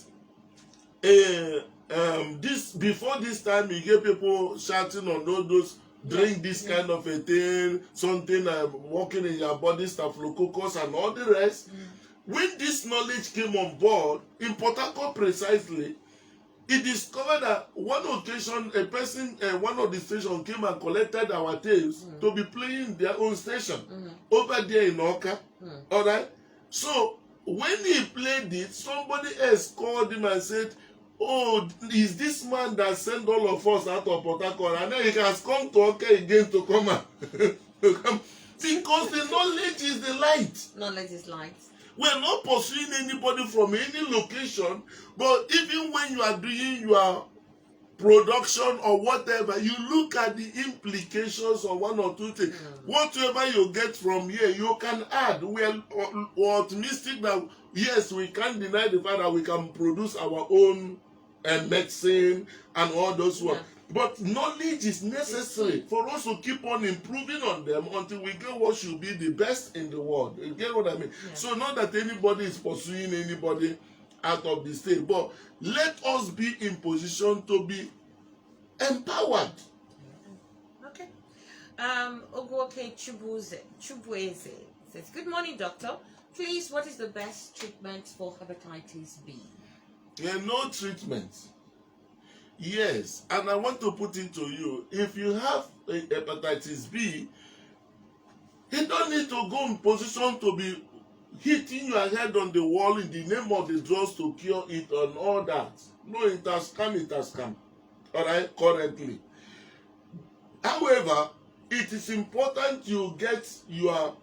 This before this time, you get people shouting on all those drink this kind of a thing, something working in your body, staphylococcus and all the rest. When this knowledge came on board, in Port Harcourt precisely, he discovered that one occasion, a person, one of the stations came and collected our tapes to be playing their own station over there in Oka. All right? So, when he played it, somebody else called him and said, oh, is this man that sent all of us out of Port Harcourt? And then he has come to Oka again to come and because the knowledge is the light. Knowledge is light. We are not pursuing anybody from any location, but even when you are doing your production or whatever, you look at the implications of one or two things. Whatever you get from here, you can add. We are optimistic that, yes, we can't deny the fact that we can produce our own medicine and all those ones. Yeah. But knowledge is necessary for us to keep on improving on them until we get what should be the best in the world. You get what I mean? Yeah. So not that anybody is pursuing anybody out of the state, but let us be in position to be empowered. Okay. Okoye Chubueze says, "Good morning, doctor. Please, what is the best treatment for hepatitis B?" No treatment. Yes, and I want to put it to you, if you have a hepatitis B, you don't need to go in position to be hitting your head on the wall in the name of the drugs to cure it and all that. No, it has come. All right, currently. However, it is important you get your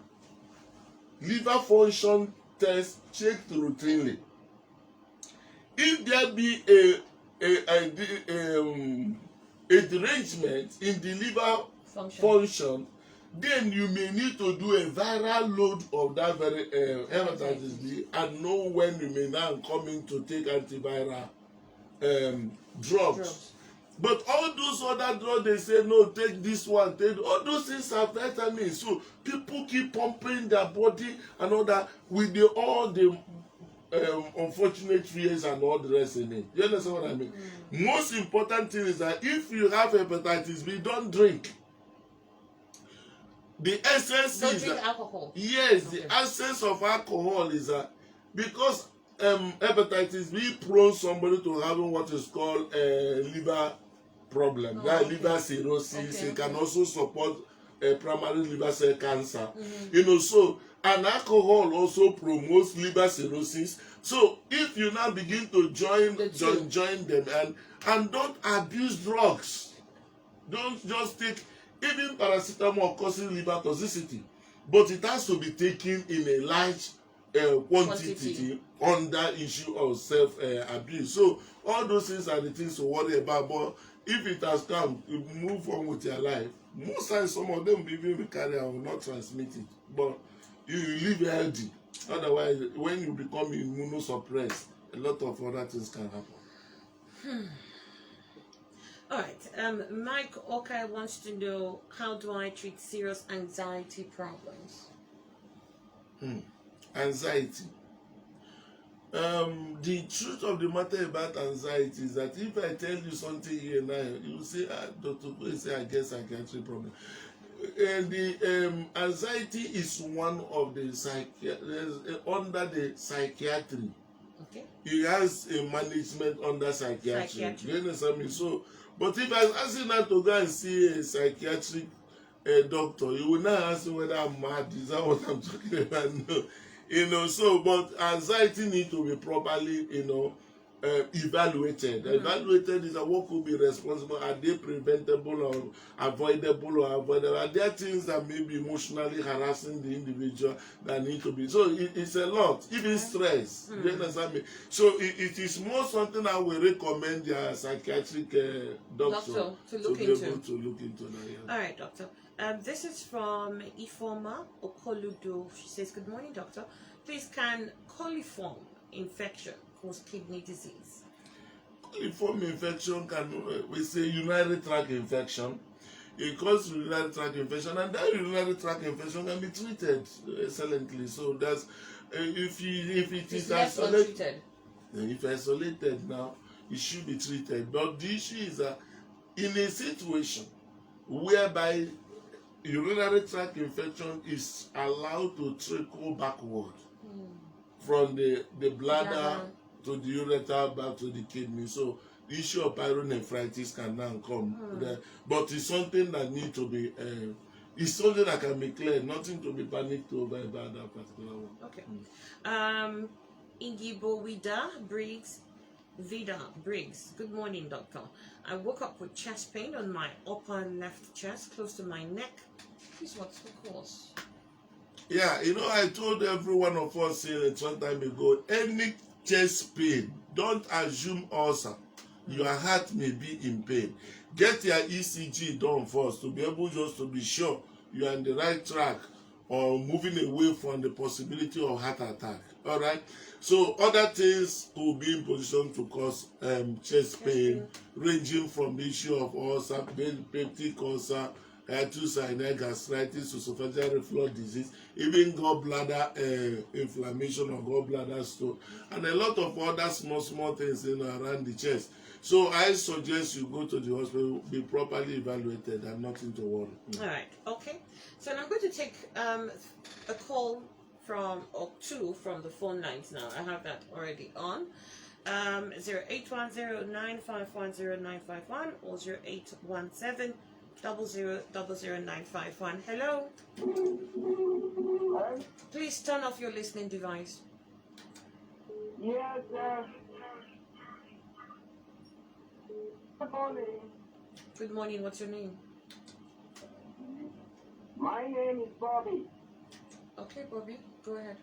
liver function test checked routinely. If there be a derangement in the liver function, then you may need to do a viral load of that very hepatitis B and know when you may now come in to take antiviral drugs. But all those other drugs, they say, no, take this one, take all those things are vitamins. So people keep pumping their body and all that with all the unfortunate fears and all the rest in it. You understand what I mean? Most important thing is that if you have hepatitis B, don't drink. The essence Don't is drink that, alcohol. yes, okay. The essence of alcohol is that because hepatitis B prones somebody to having what is called a liver problem, liver cirrhosis. It can also support primary liver cell cancer. You know, so and alcohol also promotes liver cirrhosis. So if you now begin to join them and don't abuse drugs, don't just take, even paracetamol causes liver toxicity, but it has to be taken in a large quantity under issue of self-abuse. So all those things are the things to worry about. But if it has come, you move on with your life. Most times, some of them even will carry and will not transmit it. But you live healthy. Otherwise, when you become immunosuppressed, a lot of other things can happen. All right. Mike Okoye wants to know, how do I treat serious anxiety problems? Anxiety. The truth of the matter about anxiety is that if I tell you something here now, you will say, Dr. Okoye say, I guess psychiatric problem. And the anxiety is one of the under the psychiatry. Okay. It has a management under psychiatry. You understand me? So, but if I ask you now to go and see a psychiatric doctor, you will not ask me whether I'm mad. Is that what I'm talking about? No. You know, so, but anxiety needs to be properly, evaluated. Evaluated is what could be responsible. Are they preventable or avoidable or avoidable? Are there things that may be emotionally harassing the individual that need to be? So it's a lot. Even stress. You understand me? So it is more something I will recommend your psychiatric doctor to look into. Able to look into that. Yeah. All right, doctor. This is from Ifoma Okoludo. She says, "Good morning, doctor. Please, can coliform infection cause kidney disease?" Coliform infection we say urinary tract infection. It causes urinary tract infection, and that urinary tract infection can be treated excellently. So that's if it is isolated. If isolated now, it should be treated. But the issue is that in a situation whereby urinary tract infection is allowed to trickle backward from the bladder to the ureter back to the kidney. So the issue of pyelonephritis can now come there. But it's something that needs to be it's something that can be cleared, nothing to be panicked over about that particular one. Okay. Ingibo Briggs. Good morning, doctor. I woke up with chest pain on my upper left chest, close to my neck. Please, what's the cause? Yeah, I told every one of us here some time ago, any chest pain, don't assume ulcer. Your heart may be in pain. Get your ECG done first to be able just to be sure you are on the right track or moving away from the possibility of heart attack. All right. So other things could be in position to cause chest pain, ranging from the issue of ulcer, peptic ulcer, hiatus, gastritis, esophageal reflux disease, even gallbladder inflammation or gallbladder stone, and a lot of other small things around the chest. So I suggest you go to the hospital, be properly evaluated, and nothing to worry. All right. Okay. So I'm going to take a call from or two from the phone lines now. I have that already on. 0810-951-0951 or 0817-000951. Hello. Hello? Please turn off your listening device. Yes, good morning. Good morning. What's your name? My name is Bobby. Okay, Bobby. Go ahead.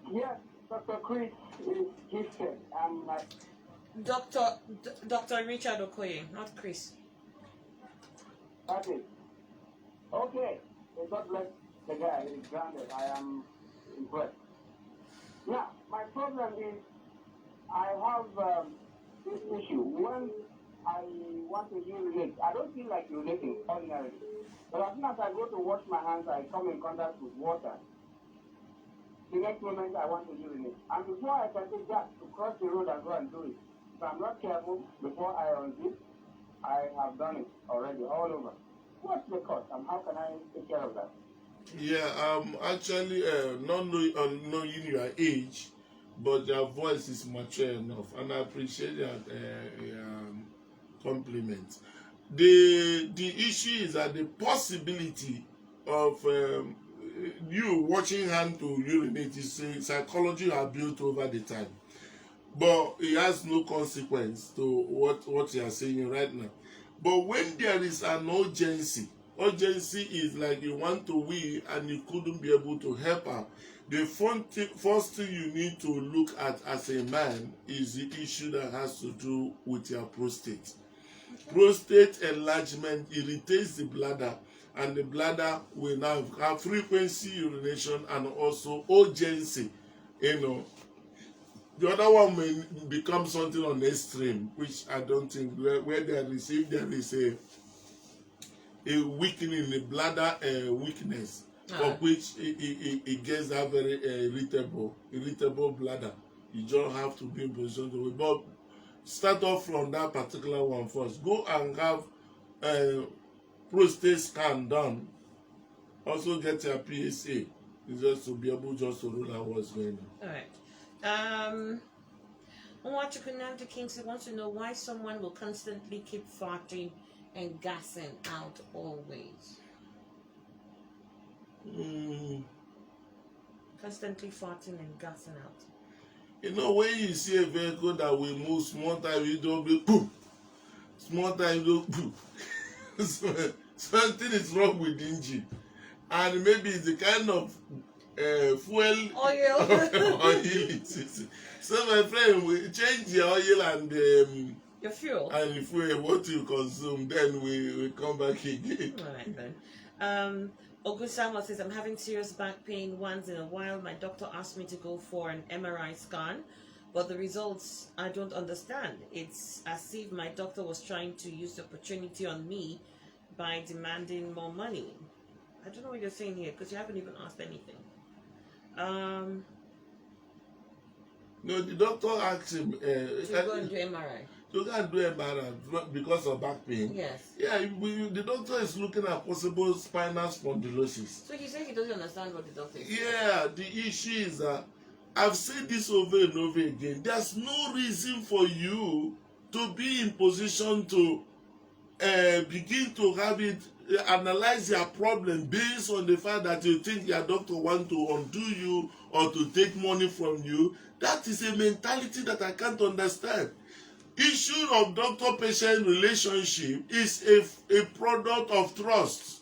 Yes, Dr. Chris is gifted. I'm like, Dr. Richard Okoye, not Chris. that is. Okay. May God bless the guy. He's grounded. I am impressed. Now, my problem is I have this issue. When I want to urinate, I don't feel like urinating ordinarily. But as soon as I go to wash my hands, I come in contact with water. The next moment, I want to urinate. And before I can take that to cross the road and go and do it, if I'm not careful, before I unzip, I have done it already, all over. What's the cost and how can I take care of that? Yeah, actually, not knowing your age, but your voice is mature enough, and I appreciate that compliment. The issue is that the possibility of you watching hand to urinate is a psychology you have built over the time, but it has no consequence to what you are saying right now. But when there is an urgency is like you want to wee and you couldn't be able to help her. The first thing you need to look at as a man is the issue that has to do with your prostate. Prostate enlargement irritates the bladder, and the bladder will now have frequency urination and also urgency. The other one may become something on the extreme, which I don't think where there is, if there is a weakening in the bladder weakness, of which it gets that very irritable bladder. You don't have to be in position to wait. But start off from that particular one first. Go and have prostate scan done. Also get your PSA, just to be able just to rule out what's going on. All right. Onwachukunandu Kingsley wants to know why someone will constantly keep farting and gassing out always. Constantly farting and gassing out. When you see a vehicle that will move, small time you don't be boom. Small time you don't boom. Something is wrong with the engine. And maybe it's the kind of fuel oil. So my friend, we change the oil and your fuel. And if what you consume, then we come back again. All right then. Ogusama says, I'm having serious back pain once in a while. My doctor asked me to go for an MRI scan, but the results I don't understand. It's as if my doctor was trying to use the opportunity on me by demanding more money. I don't know what you're saying here because you haven't even asked anything. No, the doctor asked him to go and do MRI. You can't do MRI because of back pain. Yes. Yeah, the doctor is looking at possible spinal spondylosis. So he said he doesn't understand what the doctor is saying. Yeah, the issue is that I've said this over and over again. There's no reason for you to be in position to begin to have it analyze your problem based on the fact that you think your doctor wants to undo you or to take money from you. That is a mentality that I can't understand. Issue of doctor-patient relationship is a product of trust.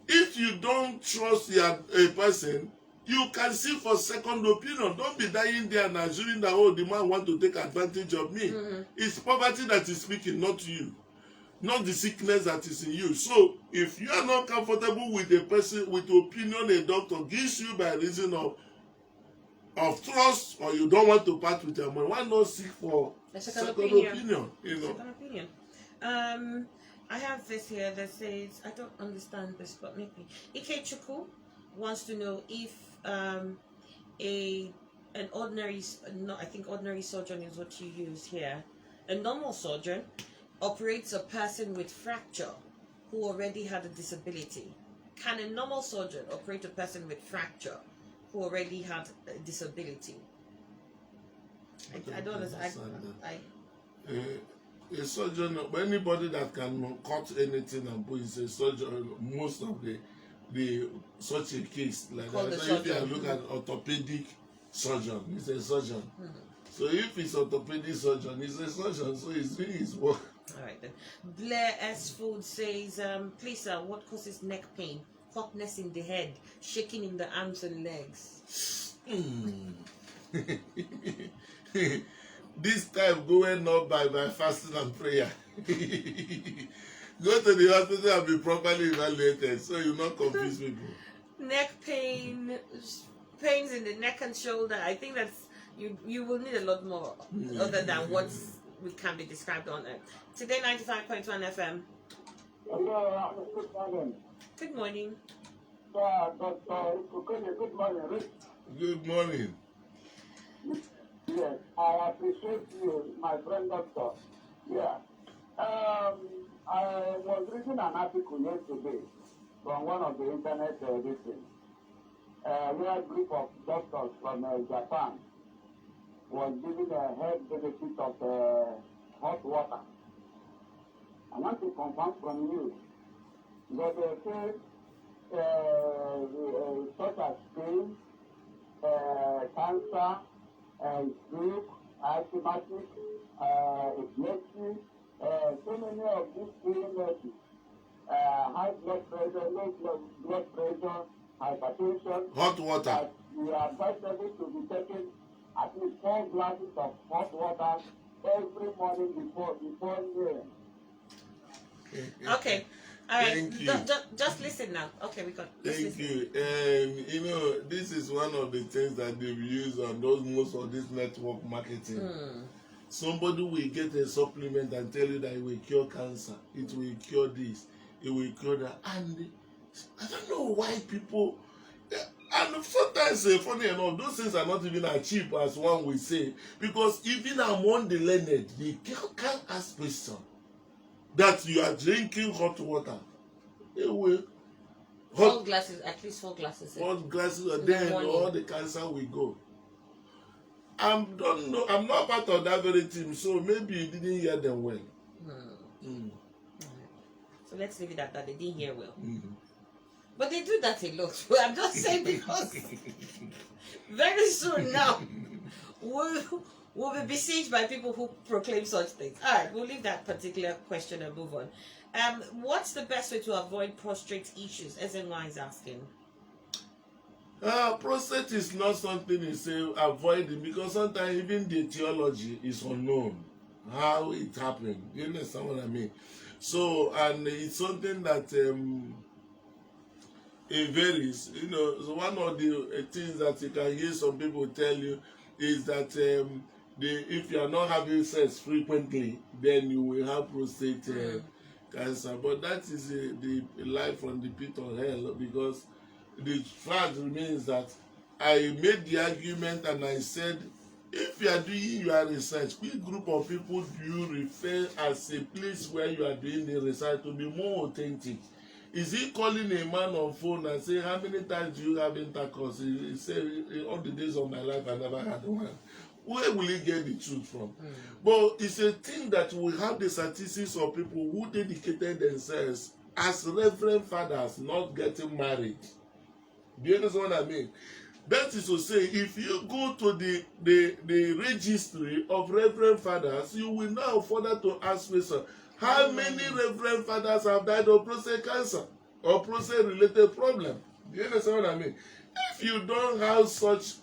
If you don't trust a person, you can seek for second opinion. Don't be dying there and assuming that, the man wants to take advantage of me. Mm-hmm. It's poverty that is speaking, not you. not the sickness that is in you. So if you are not comfortable with a person, with the opinion a doctor gives you by reason of trust, or you don't want to part with your money, why not seek for a second opinion? Second opinion. I have this here that says, I don't understand this, but maybe Ike wants to know if an ordinary, no, I think ordinary surgeon is what you use here. A normal surgeon operates a person with fracture who already had a disability. Can a normal surgeon operate a person with fracture who already had a disability? I don't understand. A surgeon, anybody that can cut anything and put is a surgeon. Most of the such a case like that. So if you look at orthopedic surgeon, he's a surgeon. So if it's orthopedic surgeon, he's a surgeon. So he's doing his work. All right then. Blair S. Food says, please sir, what causes neck pain, hotness in the head, shaking in the arms and legs? This time going up by fasting and prayer. Go to the hospital and be properly evaluated so you not confuse people. Neck pain, pains in the neck and shoulder. I think that's you will need a lot more other than what can be described on it. Today 95.1 FM. Hello, good morning. Good morning. Dr. Okoye, good morning. Good morning. Yes, I appreciate you, my friend doctor. Yeah. I was reading an article yesterday from one of the internet editions, where a group of doctors from Japan was giving a health benefit of hot water. I want to confirm from you that they say such as pain, cancer, stroke, asthmatic, epilepsy, so many of these illnesses, high blood pressure, low blood pressure, hypertension. Hot water. We are advisable to be taking at least 4 glasses of hot water every morning before meal. Okay. All right. Thank you. Just listen now. Okay, we got. Thank you. You know, this is one of the things that they've used on most of this network marketing. Somebody will get a supplement and tell you that it will cure cancer, it will cure this, it will cure that, and I don't know why people. And sometimes, funny enough, those things are not even as cheap as one will say, because even among the learned, they can't ask question that you are drinking hot water. They will. 4 glasses, at least 4 glasses. 4 glasses a day, and all the cancer will go. I'm not part of that very team, so maybe you didn't hear them well. So let's leave it at that. They didn't hear well. But they do that a lot. I'm just saying, because very soon now we'll be besieged by people who proclaim such things. All right, we'll leave that particular question and move on. What's the best way to avoid prostate issues? SNY is asking. Prostate is not something you say avoiding, because sometimes even the etiology is unknown, how it happened. You understand what I mean? So, and it's something that it varies. You know, so one of the things that you can hear some people tell you is that if you are not having sex frequently, then you will have prostate cancer. But that is the life from the pit of hell, because the fact remains that I made the argument and I said, if you are doing your research, which group of people do you refer as a place where you are doing the research to be more authentic? Is he calling a man on phone and saying, how many times do you have intercourse? He said, all the days of my life I never had one. Where will he get the truth from? But it's a thing that we have the statistics of people who dedicated themselves as reverend fathers not getting married. Do you understand what I mean? That is to say, if you go to the registry of reverend fathers, you will now further to ask question, how many reverend fathers have died of prostate cancer or prostate related problem? Do you understand what I mean? If you don't have such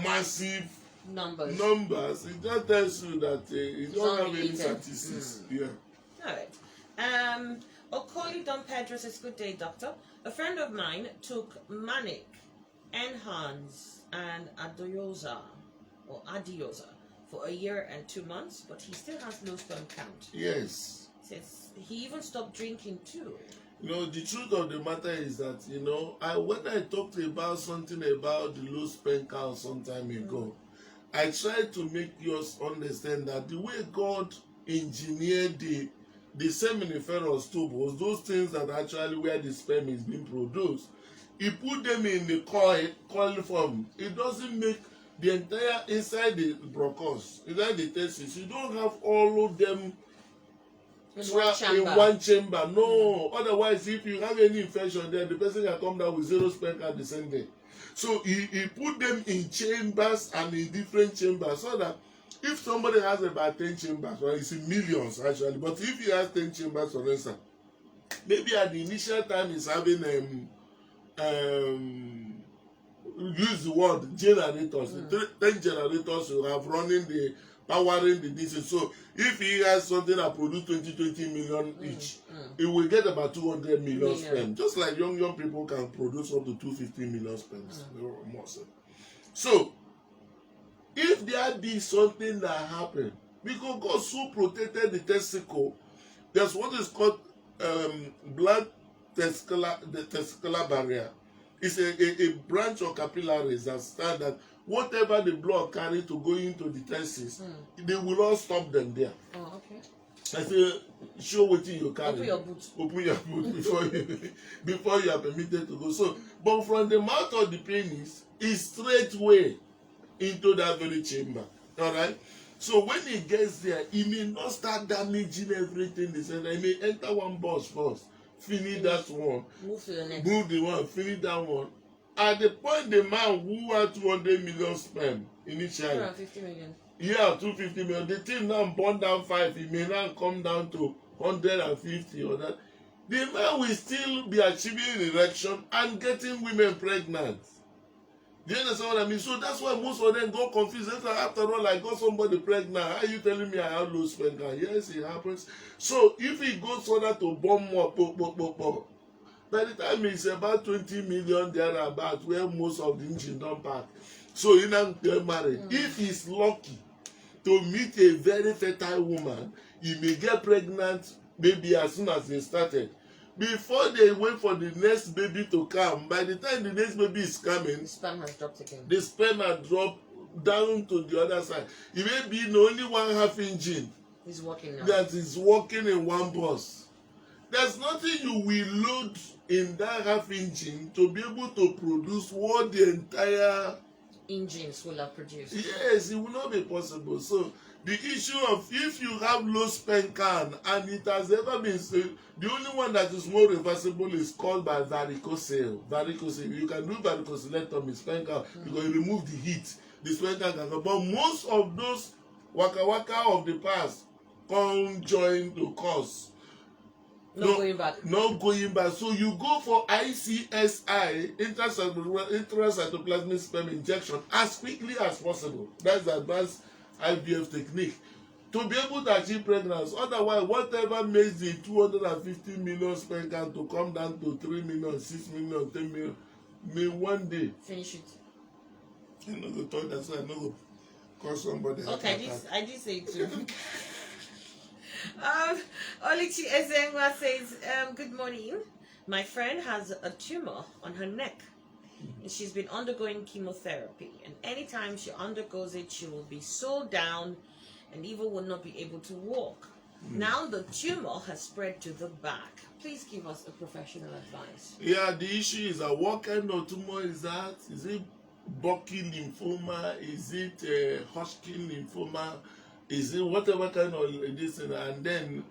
massive numbers, it just tells you that you don't have any statistics. All right. Okoye Don Pedro says, good day, doctor. A friend of mine took Manic, Enhance, and Adiosa for a year and 2 months, but he still has low sperm count. Yes. Says he even stopped drinking too. You know, the truth of the matter is that, you know, when I talked about something about the low sperm count some time ago, I tried to make you understand that the way God engineered the seminiferous tubules, those things that actually where the sperm is being produced, he put them in the coil form. It doesn't make the entire inside the bronchus, inside the testis. You don't have all of them in one chamber. No. Otherwise, if you have any infection there, the person can come down with zero sperm count descending. So he put them in chambers and in different chambers so that if somebody has about 10 chambers, well, it's in millions actually, but if he has 10 chambers, for instance, maybe at the initial time he's having use the word generators, 10 generators you have running the powering the diesel. So if he has something that produce 20 million each, he will get about 200 million sperm. Just like young people can produce up to 250 million sperms. More so. So if there be something that happened, because God so protected the testicle, there's what is called blood testicular barrier. It's a branch of capillaries that stand that whatever the blood carry to go into the testes, they will not stop them there. Oh, okay. I say, show what you carry. Open your boot. Open your boot before you are permitted to go. So, but from the mouth of the penis is straight way into that very chamber. All right. So when he gets there, he may not start damaging everything. He may enter one bus first, finish that one, move to the next. Move the one, finish that one. At the point the man who had 200 million sperm initially, 250 million. Yeah, 250 million. The thing now burn down 5. It may now come down to 150 or that. The man will still be achieving erection and getting women pregnant. Do you understand what I mean? So that's why most of them go confused. After all, I got somebody pregnant. How are you telling me I have low sperm count? Yes, it happens. So if he goes further to bomb more, by the time it's about 20 million thereabout, where most of the engine don't pack. So he now get married. If he's lucky to meet a very fertile woman, he may get pregnant maybe as soon as they started. Before they wait for the next baby to come, by the time the next baby is coming, sperm has dropped again. The sperm has dropped down to the other side. It may be only one half engine is working now. that is working in one bus. There's nothing you will load in that half engine to be able to produce what the entire engines will have produced. Yes, it will not be possible. So the issue of if you have low sperm count and it has ever been said, the only one that is more reversible is called by varicocele. Varicocele. You can do varicocelectomy, sperm count, because you remove the heat. The sperm count can go. But most of those waka of the past come join to cause. Going back. Not going back. So you go for ICSI, intracytoplasmic sperm injection, as quickly as possible. That's the advanced IVF technique to be able to achieve pregnancy. Otherwise, whatever makes the 250 million sperm count to come down to 3 million, 6 million, 10 million, may one day finish it. I'm not going to talk that, so I'm not going to call somebody. Okay, I did say it too. Olichi Ezengwa says, good morning. My friend has a tumor on her neck. And she's been undergoing chemotherapy. And anytime she undergoes it, she will be so down and even will not be able to walk. Now the tumor has spread to the back. Please give us a professional advice. Yeah, the issue is that what kind of tumor is that? Is it Burkitt lymphoma? Is it Hodgkin lymphoma? Is it whatever kind of this, and then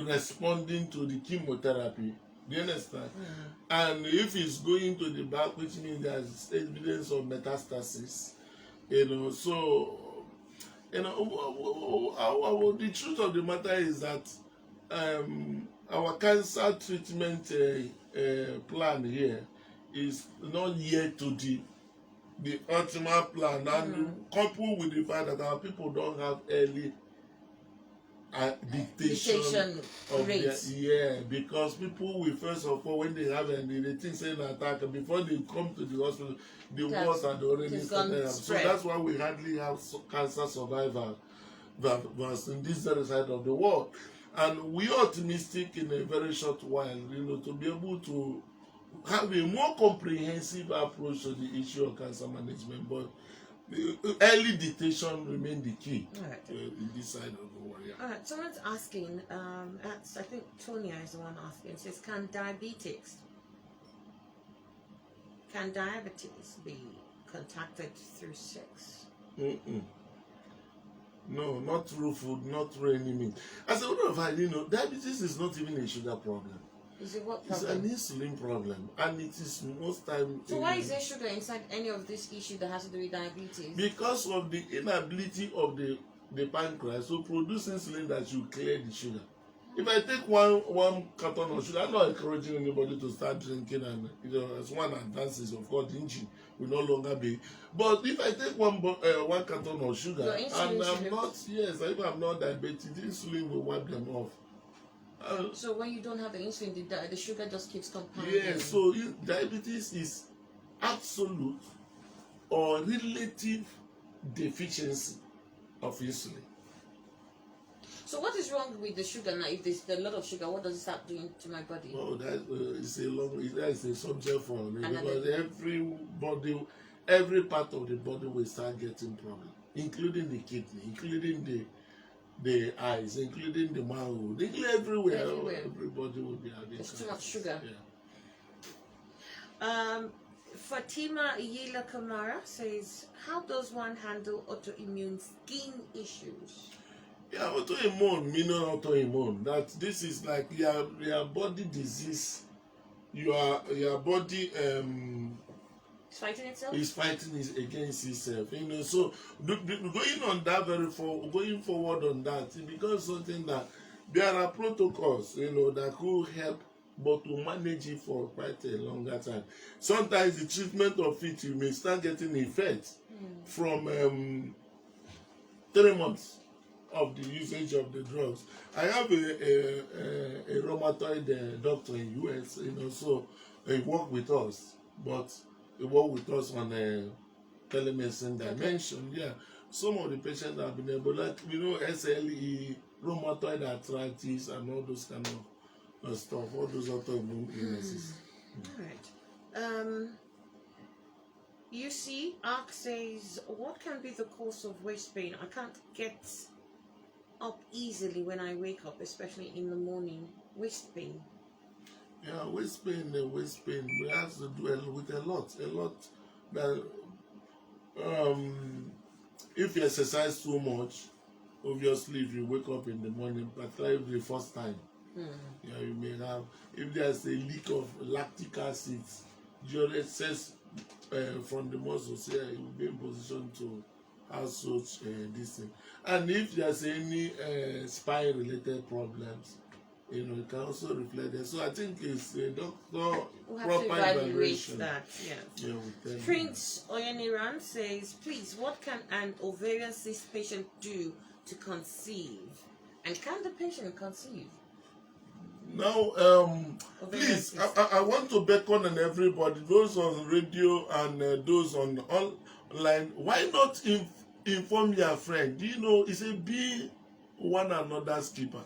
responding to the chemotherapy? Do you understand? And if it's going to the back, which means there's evidence of metastasis, so the truth of the matter is that our cancer treatment plan here is not yet to the optimal plan, and coupled with the fact that our people don't have early dictation of rates. because people will first of all, when they have they think saying attack, before they come to the hospital, the wars had already started. So that's why we hardly have cancer survivors in this other side of the world. And we are optimistic in a very short while, to be able to have a more comprehensive approach to the issue of cancer management. But early detection remains the key in this side of the world. Yeah. All right, someone's asking, I think Tonya is the one asking, says, can diabetes be contacted through sex? No, not through food, not through any means. As a matter of fact, diabetes is not even a sugar problem. Is it what problem? It's an insulin problem, and it is most times. So why is there sugar inside any of this issue that has to do with diabetes? Because of the inability of the pancreas to produce insulin that should clear the sugar. If I take one carton of sugar, I'm not encouraging anybody to start drinking, and as one advances, of course, the engine will no longer be. But if I take one carton of sugar, and if I'm not diabetic, the insulin will wipe them off. So when you don't have the insulin, the sugar just keeps compounding. Yes, so diabetes is absolute or relative deficiency of insulin. So what is wrong with the sugar now? If there's a lot of sugar, what does it start doing to my body? Oh, that is a subject for me, because every part of the body will start getting problems, including the kidney, including the eyes, including the mouth, everywhere. Everybody will be having. There's too much sugar. Yeah. Fatima Yila Kamara says, how does one handle autoimmune skin issues? Yeah, autoimmune, meaning autoimmune. That this is like your body disease. Your body It's fighting itself. Is fighting against itself. So going on that going forward on that, it becomes something that there are protocols, that could help, but to manage it for quite a longer time. Sometimes the treatment of it, you may start getting effect from 3 months of the usage of the drugs. I have a rheumatoid doctor in US, so he worked with us, but he worked with us on a telemedicine dimension. Yeah, some of the patients have been able, like SLE, rheumatoid arthritis, and all those kind of stuff, all those autoimmune illnesses. All right. UC Ark says, what can be the cause of waist pain? I can't get up easily when I wake up, especially in the morning. Waist pain. Yeah, waist pain. We have to do with a lot. That if you exercise too much, obviously, if you wake up in the morning, particularly the first time, you may have. If there's a leak of lactic acid, your excess from the muscles, you will be in position to have such this thing. And if there's any spine-related problems, it can also reflect there. So I think it's a doctor proper evaluation. That, yes. Prince Oyeniran says, please, what can an ovarian cyst patient do to conceive? And can the patient conceive? Now, please, I want to beckon on everybody, those on radio and those on online, why not inform your friend? It's a be one another's keeper.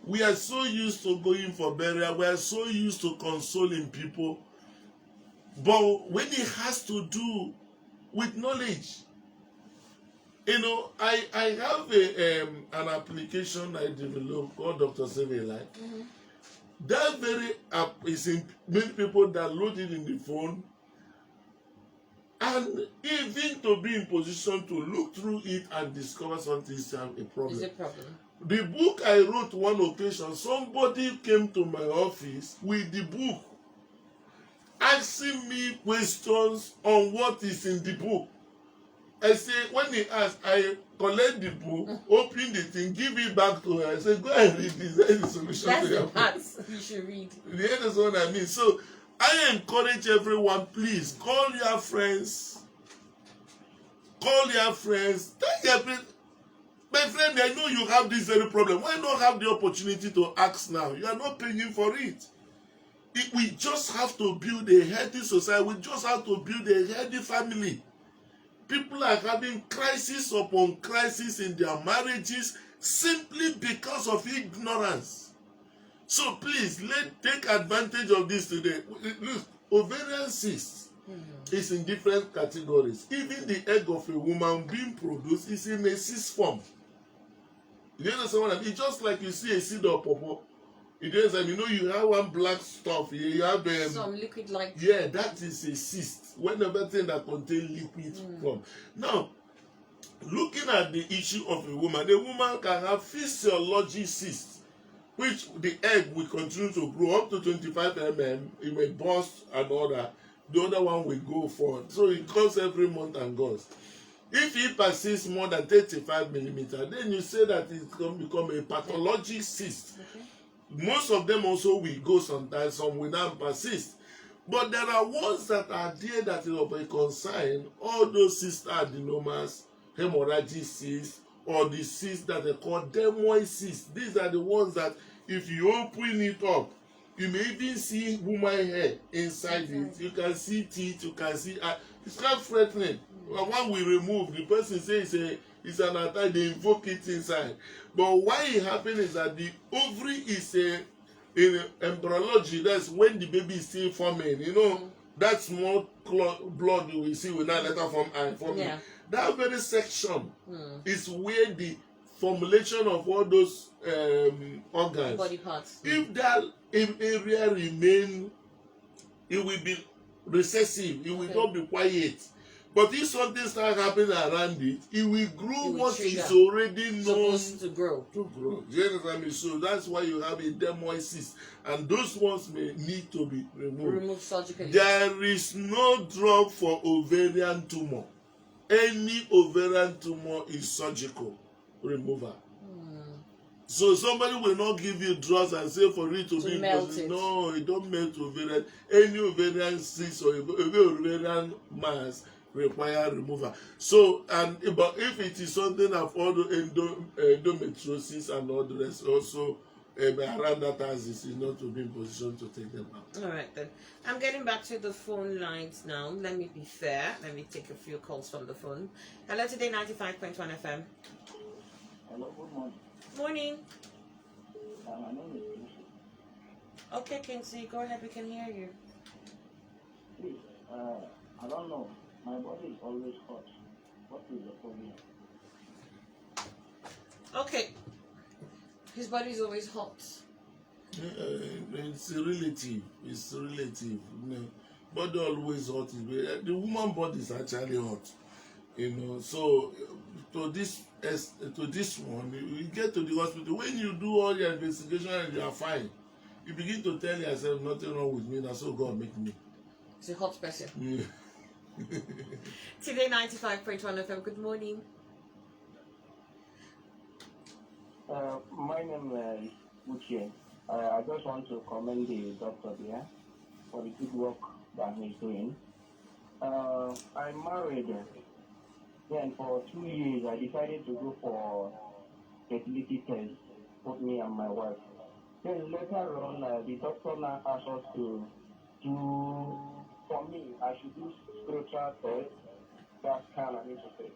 We are so used to going for burial, we are so used to consoling people, but when it has to do with knowledge, I have an application I developed called Dr. Save a Life. That very app is in many people that load it in the phone, and even to be in position to look through it and discover something is a problem. It's a problem. The book I wrote one occasion, somebody came to my office with the book, asking me questions on what is in the book. I say, when he asked, I collect the book, open the thing, give it back to her. I say, go and read this. That is the solution That's to your the part you should read. That's what I mean. So I encourage everyone, please, call your friends. Tell your friends. My friend, I know you have this very problem. Why not have the opportunity to ask now? You are not paying for it. We just have to build a healthy society. We just have to build a healthy family. People are having crisis upon crisis in their marriages simply because of ignorance. So please, take advantage of this today. Look, ovarian cyst is in different categories. Even the egg of a woman being produced is in a cyst form. You understand what I mean? It's just like you see a seed of pawpaw. It is, you have one black stuff here. You have some liquid like. Yeah, that is a cyst. Whenever thing that contains liquid form. Now, looking at the issue of a woman can have physiologic cysts, which the egg will continue to grow up to 25 mm. It may burst and all that. The other one will go forward. So it goes every month and goes. If it persists more than 35 millimeters, then you say that it can become a pathologic cyst. Okay. Most of them also will go sometimes, some will not persist. But there are ones that are there that is of a concern. All those cyst adenomas, hemorrhagic cysts, or the cysts that they call dermoid cysts. These are the ones that if you open it up, you may even see woman hair inside it. You can see teeth, you can see... it's not threatening. When we remove, the person says it's an attack, they invoke it inside. But why it happens is that the ovary is in embryology, that's when the baby is still forming. That small blood you will see will not later form. Yeah. That very section is where the formulation of all those organs, body parts. If that area remain, it will be recessive. It will not be quiet. But if something starts happening around it, it will grow what is already known supposed to grow. You understand me? So that's why you have a dermoid cyst, and those ones may need to be removed surgically. There is no drug for ovarian tumor. Any ovarian tumor is surgical removal. So somebody will not give you drugs and say for it to be melt it. No, it don't melt ovarian. Any ovarian cyst or ovarian mass require removal. So, but if it is something of all the endometriosis and all the rest, also around that axis, is not to be in position to take them out. All right then. I'm getting back to the phone lines now. Let me be fair. Let me take a few calls from the phone. Hello, today 95.1 FM. Hello, good morning. Morning. My name is Kingsley. Okay, Kingsley, go ahead. We can hear you. Please, I don't know. My body is always hot. What is the problem? Okay. His body is always hot. It's relative. It's relative. Body always hot. The woman body is actually hot. So to this one, you get to the hospital. When you do all your investigation and you are fine, you begin to tell yourself nothing wrong with me. That's so God make me. It's a hot person. Yeah. Today 95.1 FM. Good morning. My name is Okoye. I just want to commend the doctor there for the good work that he's doing. I'm married. Then for 2 years, I decided to go for fertility test, both me and my wife. Then later on, the doctor now asked us to do, for me, I should do spiritual test, that kind of interest.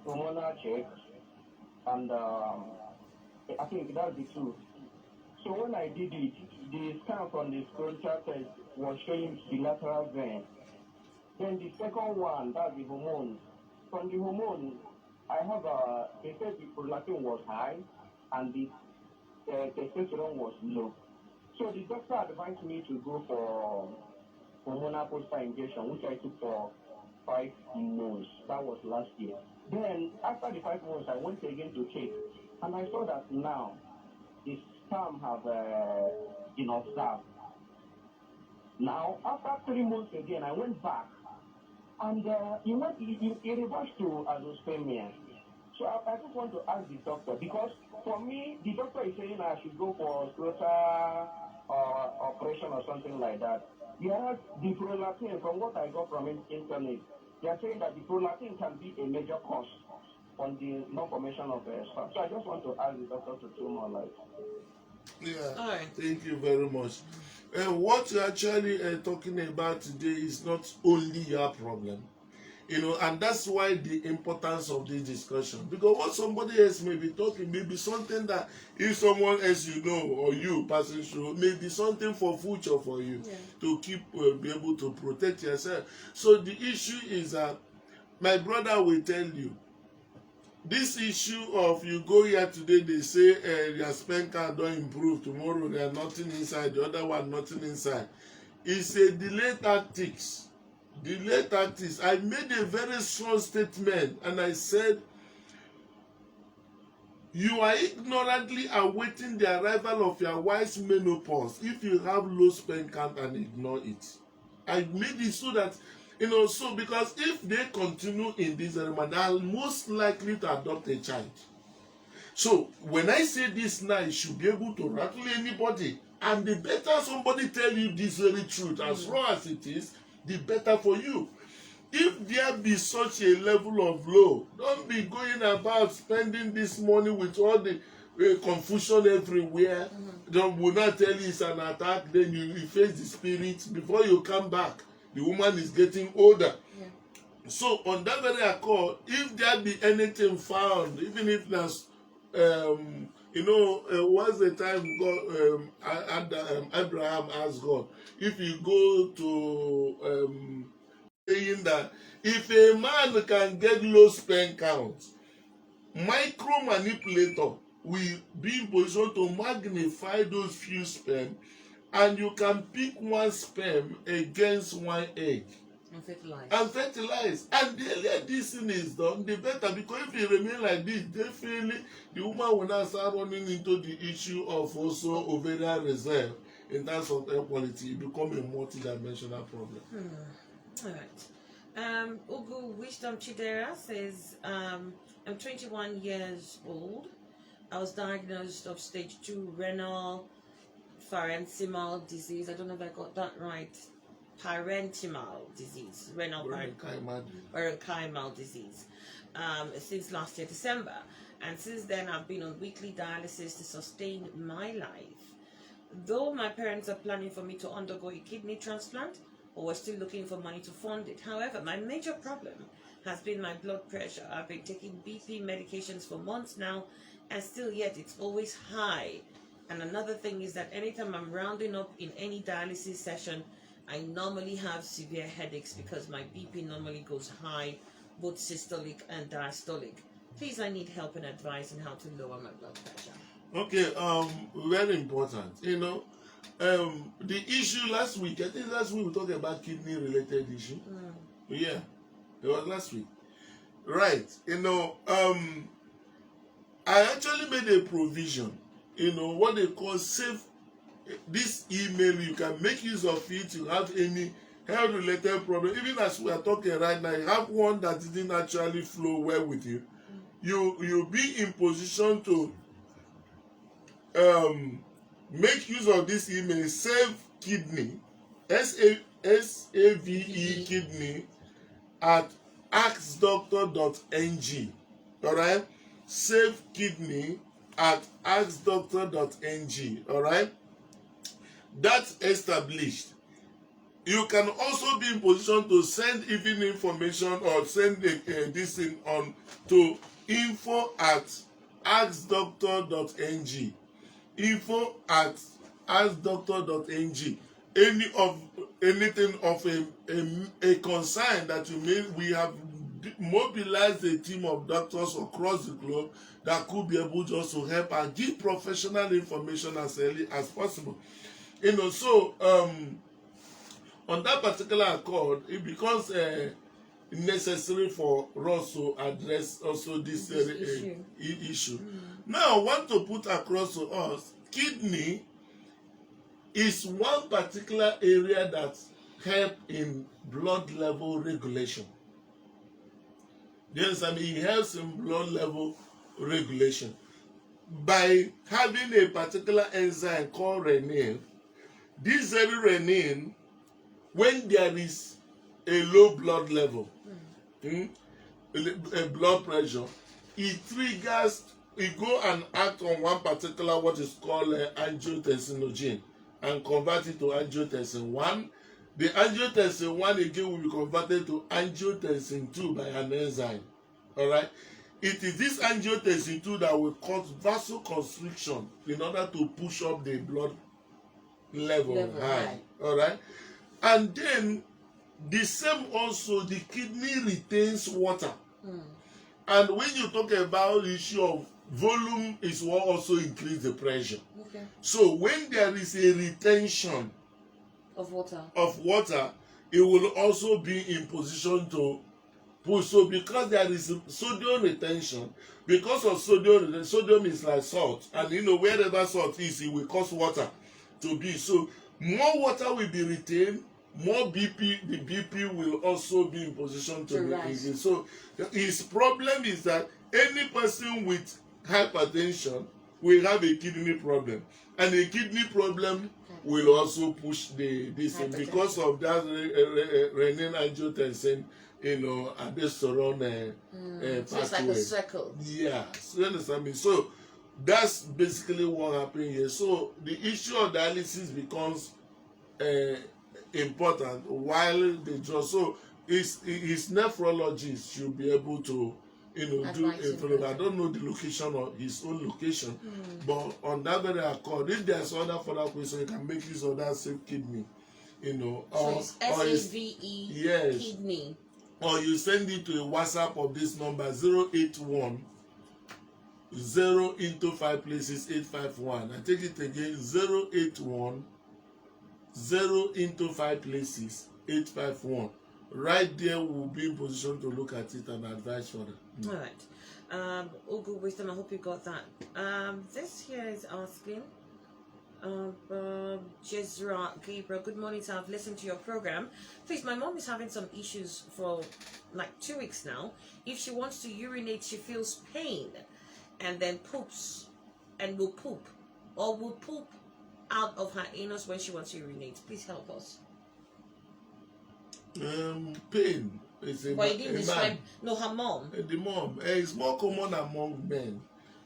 Hormonal check, and I think that's the two. So when I did it, the scan from the spiritual test was showing bilateral vein. Then the second one, that's the hormone. From the hormone, I have they said the prolactin was high and the testosterone was low. So the doctor advised me to go for hormonal poster injection, which I took for 5 months. That was last year. Then after the 5 months, I went again to check, and I saw that now the sperm have been observed. Now after 3 months again, I went back, and it reversed to azoospermia. So I just want to ask the doctor, because for me, the doctor is saying I should go for scrotal operation or something like that. Whereas the prolactin, from what I got from internet, they are saying that the prolactin can be a major cause on the non-formation of sperm. So I just want to ask the doctor to throw more light. Yeah, All right. thank you very much. What you're actually talking about today is not only your problem, and that's why the importance of this discussion. Because what somebody else may be talking may be something that if someone else or you passing through, may be something for future for you to keep be able to protect yourself. So the issue is that my brother will tell you, this issue of you go here today, they say your sperm count don't improve, tomorrow there nothing inside, the other one nothing inside. It's a delay tactics. Delay tactics. I made a very strong statement and I said, you are ignorantly awaiting the arrival of your wife's menopause if you have low sperm count and ignore it. I made it so that so because if they continue in this arena, they are most likely to adopt a child. So when I say this now, it should be able to rattle anybody. And the better somebody tell you this very truth, as raw as it is, the better for you. If there be such a level of low, don't be going about spending this money with all the confusion everywhere. Don't will not tell you it's an attack, then you face the spirit. Before you come back, the woman is getting older. Yeah. So on that very accord, if there be anything found, even if there's what's the time God Abraham asked God, if you go to saying that if a man can get low sperm count, micro manipulator will be in position to magnify those few sperm, and you can pick one sperm against one egg and fertilize. And the earlier this thing is done, the better, because if it remain like this, definitely the woman will not start running into the issue of also ovarian reserve in terms of air quality. It become a multi-dimensional problem. All right. Ugu Wisdom Chidera says, I'm 21 years old. I was diagnosed of stage 2 renal parenchymal disease. I don't know if I got that right. Parenchymal disease, renal parenchymal disease, since last year December, and since then I've been on weekly dialysis to sustain my life. Though my parents are planning for me to undergo a kidney transplant, or we're still looking for money to fund it. However, my major problem has been my blood pressure. I've been taking BP medications for months now, and still yet it's always high. And another thing is that anytime I'm rounding up in any dialysis session, I normally have severe headaches because my BP normally goes high, both systolic and diastolic. Please, I need help and advice on how to lower my blood pressure. Okay, very important. The issue last week, I think last week we talked about kidney related issue. Yeah, it was last week. Right. I actually made a provision, what they call save this email. You can make use of it. You have any health related problem, even as we are talking right now, you have one that didn't actually flow well with you. You'll be in position to make use of this email, save kidney, SAVE kidney at axdoctor.ng. All right, save kidney at axdoctor.ng. All right, that's established. You can also be in position to send even information or send this thing on to info@axdoctor.ng. info@axdoctor.ng. Anything of a concern that you may, we have mobilized a team of doctors across the globe that could be able just to help and give professional information as early as possible. On that particular accord, it becomes necessary for us to address also this issue. Now, I want to put across to us, kidney is one particular area that helps in blood level regulation. Yes, it helps in blood level regulation by having a particular enzyme called renal. This very renal, when there is a low blood level, a blood pressure, it triggers, it go and act on one particular what is called angiotensinogen and convert it to angiotensin 1. The angiotensin 1 again will be converted to angiotensin 2 by an enzyme. All right. It is this angiotensin 2 that will cause vasoconstriction in order to push up the blood level high. All right. And then the same also, the kidney retains water. And when you talk about the issue of volume, is what also increase the pressure. Okay. So when there is a retention Of water. It will also be in position to push. So because there is sodium retention, because of sodium is like salt, and you know wherever salt is, it will cause water to be. So more water will be retained, more BP, the BP will also be in position to rise. So his problem is that any person with hypertension will have a kidney problem, and a kidney problem will also push this because of that renin angiotensin, aldosterone pathway. So it's like a circle. Yeah, so you understand me? So that's basically what happened here. So the issue of dialysis becomes important while they draw. So his nephrologist should be able to do I don't know the location or his own location, but on that very accord, if there's other further question, you can make use of that same kidney, so it's SAVE yes, kidney. Or you send it to a WhatsApp of this number 081 0 into 5 places 851. I take it again 081 0 into 5 places 851. Right there, we'll be in position to look at it and advise further. All right. All good wisdom. I hope you got that. This here is asking, Jezra Gabriel, good morning, sir. I've listened to your program. Please, my mom is having some issues for like 2 weeks now. If she wants to urinate, she feels pain and then poops and will poop or will poop out of her anus when she wants to urinate. Please help us. Pain is but he didn't describe her mom. The mom is more common among men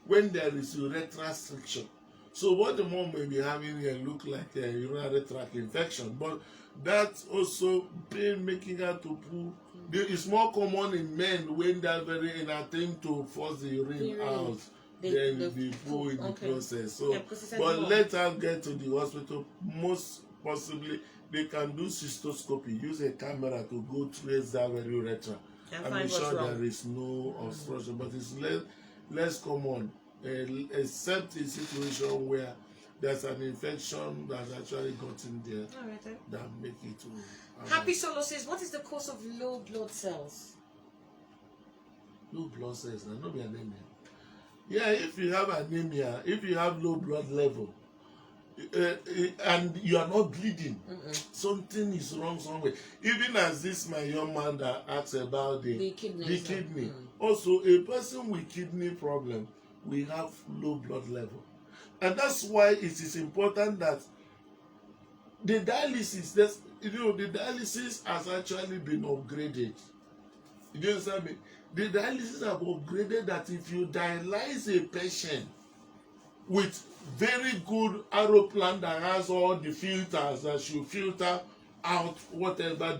when there is urethral stricture. So what the mom may be having here look like a urinary tract infection, but that's also pain making her to poo. It's more common in men when they're very in attempt to force the urine out than the poo in the process. So, but let her get to the hospital. Most possibly, they can do cystoscopy, use a camera to go trace that very urethra and make sure there is no obstruction. But it's less common, except a situation where there's an infection that's actually gotten there that make it to. Happy Solo says, what is the cause of low blood cells? Low blood cells, not be anemia. Yeah, if you have anemia, if you have low blood level, and you are not bleeding, something is wrong somewhere. Even as this my young man that asks about the kidney. Also, a person with kidney problem will have low blood level, and that's why it is important that the dialysis, the dialysis has actually been upgraded. You understand me? The dialysis have upgraded that if you dialyze a patient with very good aeroplan that has all the filters that should filter out whatever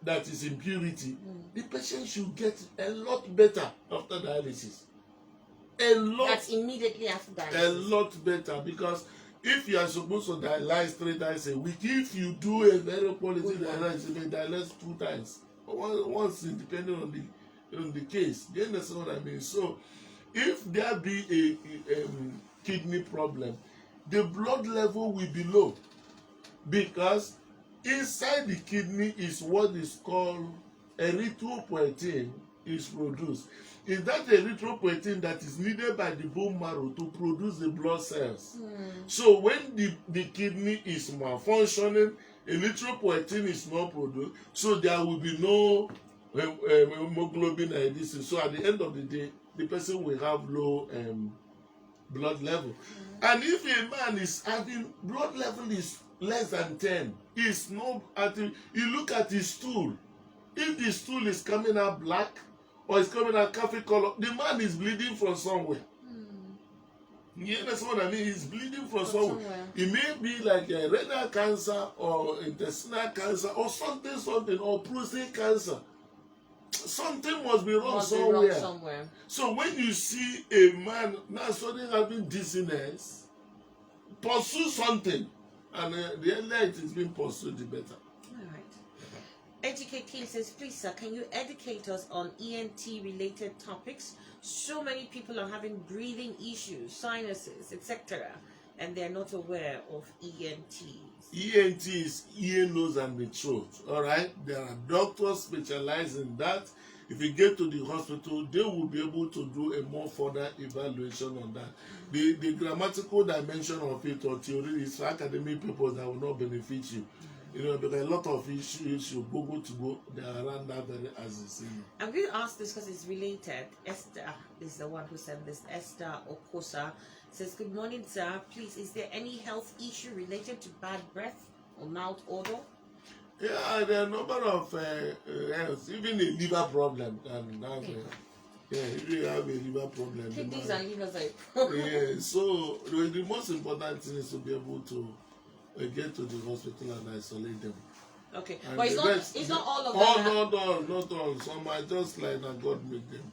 that is impurity, the patient should get a lot better after dialysis. That's immediately after dialysis. A lot better, because if you are supposed to dialyze 3 times a week, if you do a very quality dialysis, you may dialyze 2 times. Once, depending on the case. Do you understand what I mean? So, if there be a kidney problem, the blood level will be low, because inside the kidney is what is called erythropoietin is produced. Is that erythropoietin that is needed by the bone marrow to produce the blood cells. So when the kidney is malfunctioning, erythropoietin is not produced, so there will be no hemoglobin and this. So at the end of the day, the person will have low blood level. And if a man is having blood level is less than 10, you look at his stool. If the stool is coming out black, or it's coming out coffee color, the man is bleeding from somewhere. You understand what I mean? He's bleeding from somewhere. It may be like a renal cancer or intestinal cancer or something, or prostate cancer. Something must be wrong somewhere. So when you see a man now suddenly having dizziness, pursue something. And the earlier it is being pursued, the better. All right. Educate King says, please sir, can you educate us on ENT related topics? So many people are having breathing issues, sinuses, etc., and they're not aware of ENTs. ENT is ear, nose, and the throat. All right, there are doctors specialized in that. If you get to the hospital, they will be able to do a more further evaluation on that. The grammatical dimension of it or theory is for academic people that will not benefit you. You know, because a lot of issues you Google to go, they are around that very as you see. I'm going to ask this because it's related. Esther is the one who sent this. Esther Okosa says, good morning, sir. Please, is there any health issue related to bad breath or mouth odor? Yeah, there are a number of health, even a liver problem. If you have a liver problem. Kidneys and livers are a problem. Yeah, so the most important thing is to be able to get to the hospital and isolate them. Okay, and but it's not all of them. Oh, not all. Some are just like that God made them.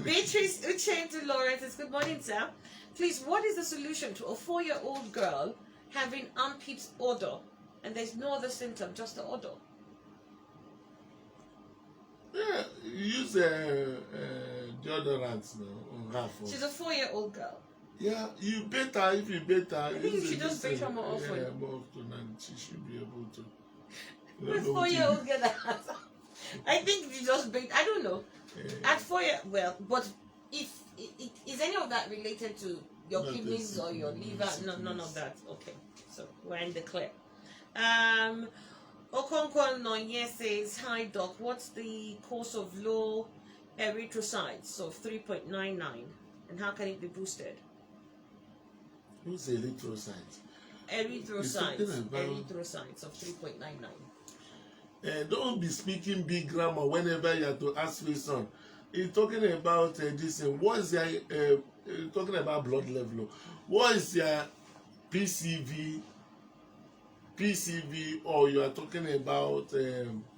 Beatrice Uchendu Lawrence says, good morning, sir. Please, what is the solution to a 4-year-old girl having armpit odor and there's no other symptom, just the odor? Yeah, use deodorant on her. She's a 4-year-old girl. Yeah, you better if you better. I think if she does better more often. Yeah, more often, and she should be able to. With 4-year-old girl, I think she just bait. I don't know. Yeah. At 4 years, well, but if is any of that related to your kidneys or your liver? No, none of that. Okay, so we're in the clear. Okonkwo Nonye says, hi doc, what's the cause of low erythrocytes of 3.99 and how can it be boosted? Who's erythrocyte? Erythrocytes of 3.99. Don't be speaking big grammar whenever you have to ask question. He's talking about this. What is your talking about blood level? What is your PCV, or you are talking about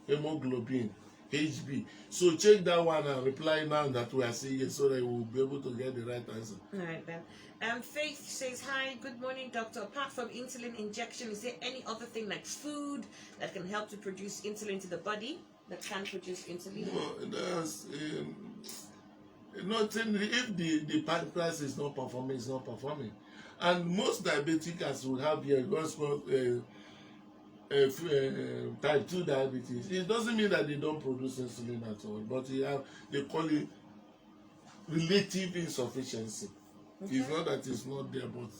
hemoglobin, HB? So check that one and reply now that we are seeing it so that we will be able to get the right answer. All right, then. Faith says, hi, good morning, doctor. Apart from insulin injection, is there any other thing like food that can help to produce insulin to the body, that can produce insulin? No, there's nothing. If the pancreas is not performing, it's not performing. And most diabetics will have here type 2 diabetes. It doesn't mean that they don't produce insulin at all, but they call it relative insufficiency. Okay. It's not that it's not there, but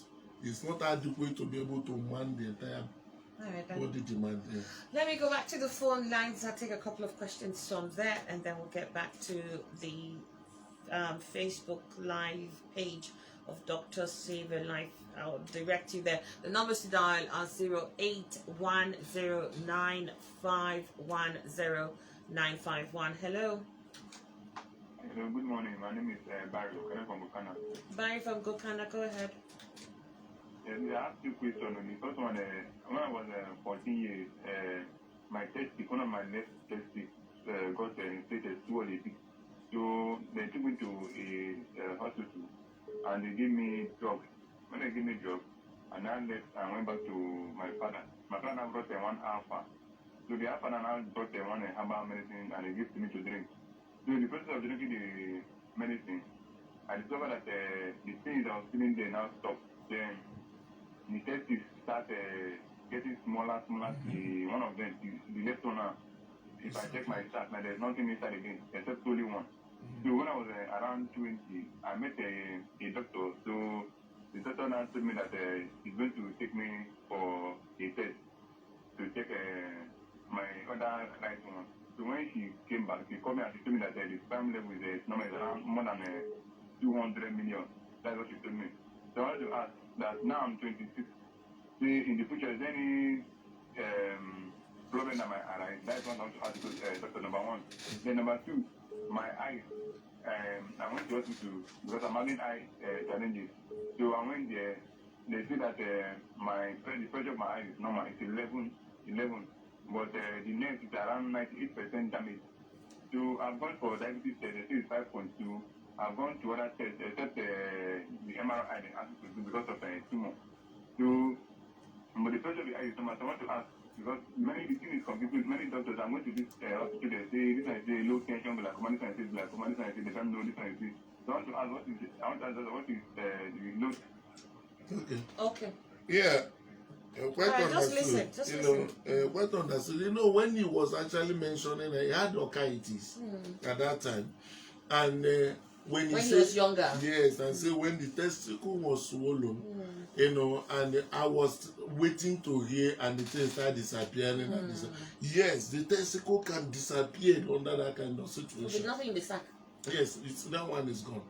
it's not adequate to be able to man the entire body demand. Yeah. Let me go back to the phone lines. I'll take a couple of questions from there, and then we'll get back to the Facebook Live page of Dr. Save a Life. I'll direct you there. The numbers to dial are 0810951091. Hello. Hello, good morning. My name is Barry from Gokana. Barry from Gokana, go ahead. Yes, I have two questions. The first one, when I was 14 years, my testic, one of my left testic got infected too early. So they took me to a hospital and they gave me drugs. When they gave me drugs, and I left and went back to my father. My father brought one alpha. So the alpha now brought one herbal medicine and they gave to me to drink. So in the process of drinking the medicine, I discovered that the things I was feeling there now stopped. Then the testes start getting smaller. The one of them, the left one now, if I check my chart, now there's nothing inside again, except only one. So when I was around 20, I met a doctor. So the doctor now told me that he's going to take me for a test to check my other right one. So when she came back, she called me and she told me that the sperm level is around more than 200 million. That's what she told me. So I wanted to ask that now I'm 26. See, in the future, is there any problem that my eyes. That's one I want to ask you, doctor, number one. Then number two, my eyes. I went to hospital because I'm having eye challenges. So I went there. They say that the pressure of my eyes is normal. It's 11. But the nerve is around 98% damage. So I've gone for diabetes test. They say it's 5.2. I've gone to other tests except the MRI they asked me to do because of tumor. So, but the pressure of the eye is normal. So I want to ask, because many things is confusing. Many doctors, I'm going to this hospital, they say this one is low tension glaucoma, this one is glaucoma, this one is they don't know, this one is this. So I want to ask what is the low? Okay. Yeah. Quite Alright, just understood. listen. Quite understood. When he was actually mentioning he had okitis at that time, and when he was younger. yes, and say when the testicle was swollen, and I was waiting to hear, and the thing started disappearing. And yes, the testicle can disappear under that kind of situation. There's nothing in the sack. Yes, that one is gone.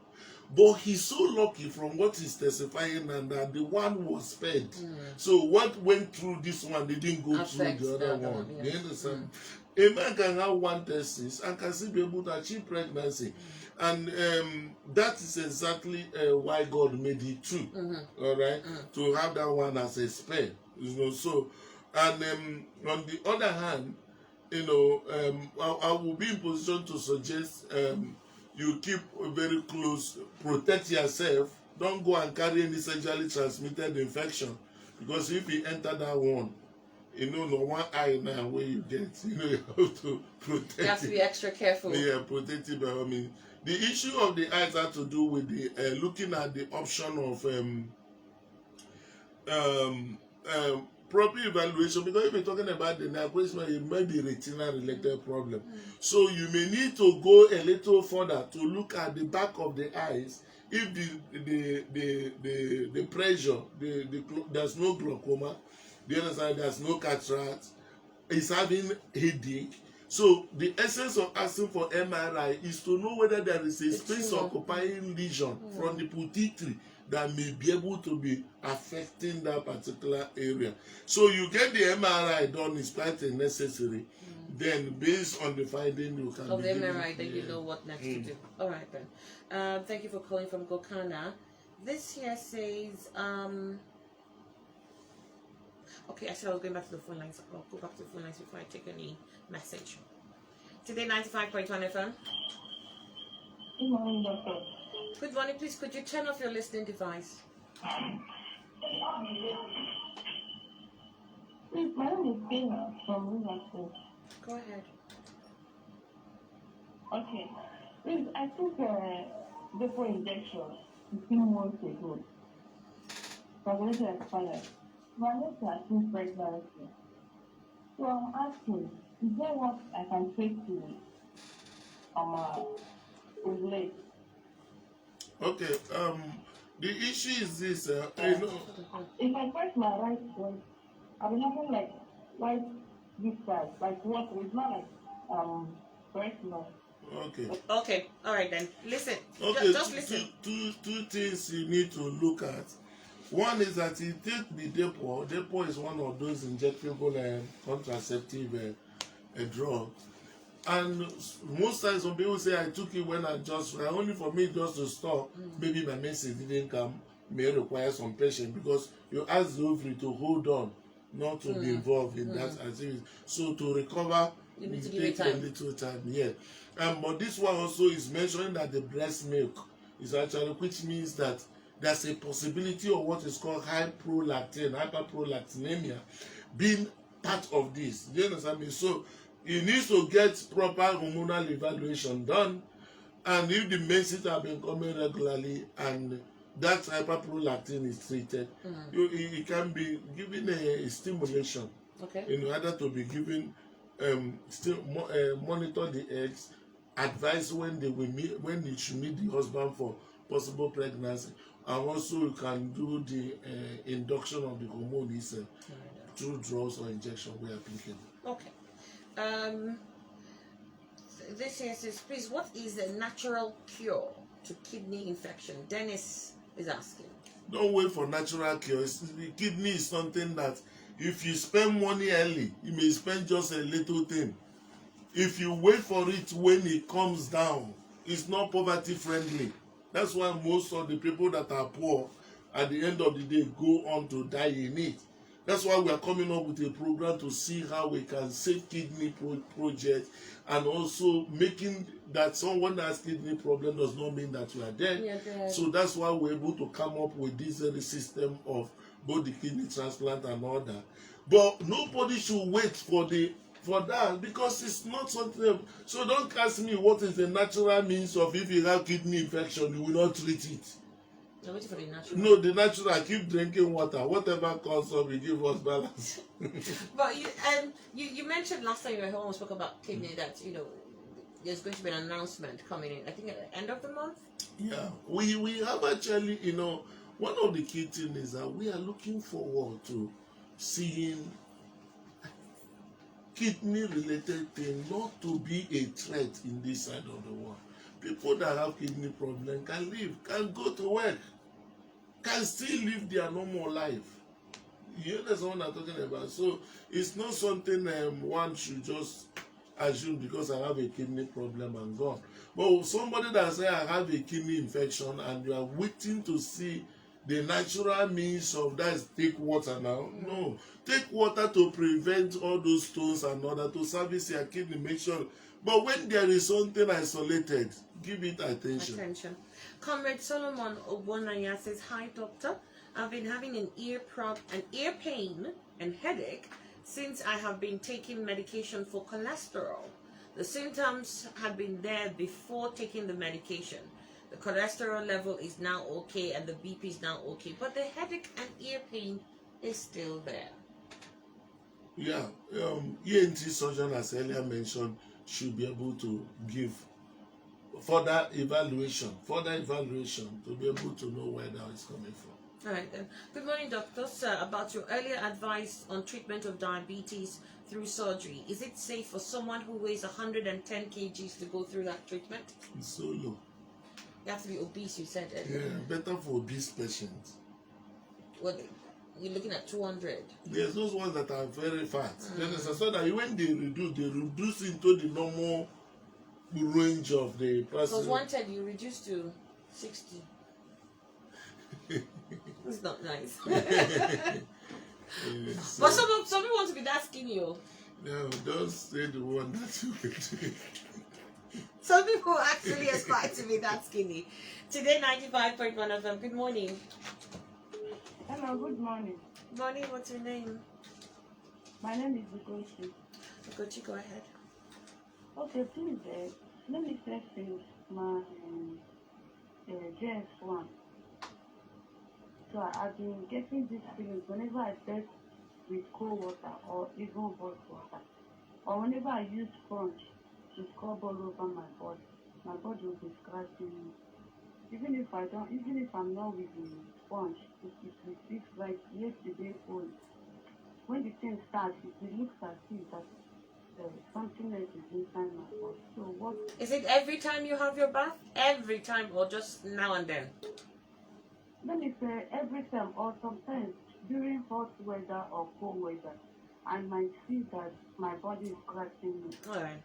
But he's so lucky from what he's testifying, and that the one was spared. So what went through this one, they didn't go through the other one. Yeah. You understand? A man can have one testis and can still be able to achieve pregnancy. And that is exactly why God made it too. All right? To have that one as a spare. So, and on the other hand, I will be in position to suggest you keep very close, protect yourself. Don't go and carry any sexually transmitted infection, because if you enter that one, no one eye now where you get, you have to protect it. You have to be extra careful. Yeah, protect it. But the issue of the eyes had to do with the looking at the option of proper evaluation, because if you're talking about the neuroscience, it may be retinal related problem. So you may need to go a little further to look at the back of the eyes. If the pressure, there's no glaucoma, the other side there's no cataract, is having headache. So the essence of asking for MRI is to know whether there is a space occupying lesion from the pituitary that may be able to be affecting that particular area. So you get the MRI done, is quite necessary. Then based on the finding you can of the MRI, then you know what next to do. All right then. Thank you for calling from Gokana. This here says, okay, I said I was going back to the phone lines. I'll go back to the phone lines before I take any message. Today 95.1 FM. Good morning, doctor. Good morning, please. Could you turn off your listening device? Please, my name is Dana from Renal. Go ahead. Okay. Please, I took depot injection 15 months ago. Pregnancy expired. My next I think pregnancy. So I'm asking, is there what I can take to ovulate? Okay, the issue is this, If I press my right one, I'll be having like white this side, like what? It's not like breast milk. Okay. Okay, all right then. Listen, Okay, just listen. Two things you need to look at. One is that you take the depot. Depot is one of those injectable contraceptive drug. And most times when people say I took it when only for me just to stop, maybe my message didn't come, may require some patience, because you ask the ovary to hold on, not to be involved in that activity. So to recover, You need to it give it takes time. a little time, yeah. But this one also is mentioning that the breast milk is actually, which means that there's a possibility of what is called hyperprolactinemia being part of this. Do you understand me? So you need to get proper hormonal evaluation done, and if the menses have been coming regularly and that hyperprolactin is treated, it can be given a stimulation in order to be given monitor the eggs, advise when they should meet the husband for possible pregnancy, and also you can do the induction of the hormone itself through drugs or injection where applicable. Okay. This here says, please, what is a natural cure to kidney infection? Dennis is asking. Don't wait for natural cure. The kidney is something that If you spend money early, you may spend just a little thing. If you wait for it when it comes down, it's not poverty friendly. That's why most of the people that are poor at the end of the day go on to die in it. That's why we are coming up with a program to see how we can save kidney project, and also making that someone that has kidney problem does not mean that you are dead. Yeah, so that's why we're able to come up with this very system of both the kidney transplant and all that. But nobody should wait for that, because it's not something. So don't ask me what is the natural means of, if you have kidney infection, you will not treat it. No, waiting for the natural. No, the natural, keep drinking water. Whatever comes up, we give us balance. But you mentioned last time you were home, spoke about kidney, that there's going to be an announcement coming in, I think at the end of the month. Yeah, we have actually, one of the key things is that we are looking forward to seeing kidney related thing not to be a threat in this side of the world. People that have kidney problem can live, can go to work, can still live their normal life. You understand what I'm talking about? So it's not something one should just assume because I have a kidney problem and gone. But somebody that say I have a kidney infection and you are waiting to see the natural means of that is take water now. No, take water to prevent all those stones and all that, to service your kidney, make sure. But when there is something isolated, give it attention. Comrade Solomon Obonaya says, "Hi doctor, I've been having an ear pain and headache since I have been taking medication for cholesterol. The symptoms had been there before taking the medication. The cholesterol level is now okay and the BP is now okay, but the headache and ear pain is still there." Yeah, ENT surgeon, as earlier mentioned, should be able to give further evaluation to be able to know where that is coming from. All right then. Good morning, doctors. About your earlier advice on treatment of diabetes through surgery, is it safe for someone who weighs 110 kgs to go through that treatment? It's so low. You have to be obese, you said. Yeah, better for obese patients. What, you're looking at 200? There's those ones that are very fat. So that when they reduce into the normal range of the person. Because wanted you reduced to 60. It's not nice. So, but some people want to be that skinny. no, don't say the one that you will do. Some people actually aspire to be that skinny. Today, 95.1 of them. Good morning. Hello, good morning. Morning, what's your name? My name is Okoye. Okoye, go ahead. Okay, please, let me first finish my JS1. So I've been getting this feeling whenever I bath with cold water or even hot water, or whenever I use sponge to scrub all over my body will be scratching me. Even if I'm not with the sponge, it feels like yesterday old. When the thing starts, it looks as if that something else is inside my body. So what? Is it every time you have your bath? Every time, or just now and then? Let me say every time, or sometimes during hot weather or cold weather, I might see that my body is scratching me. All right.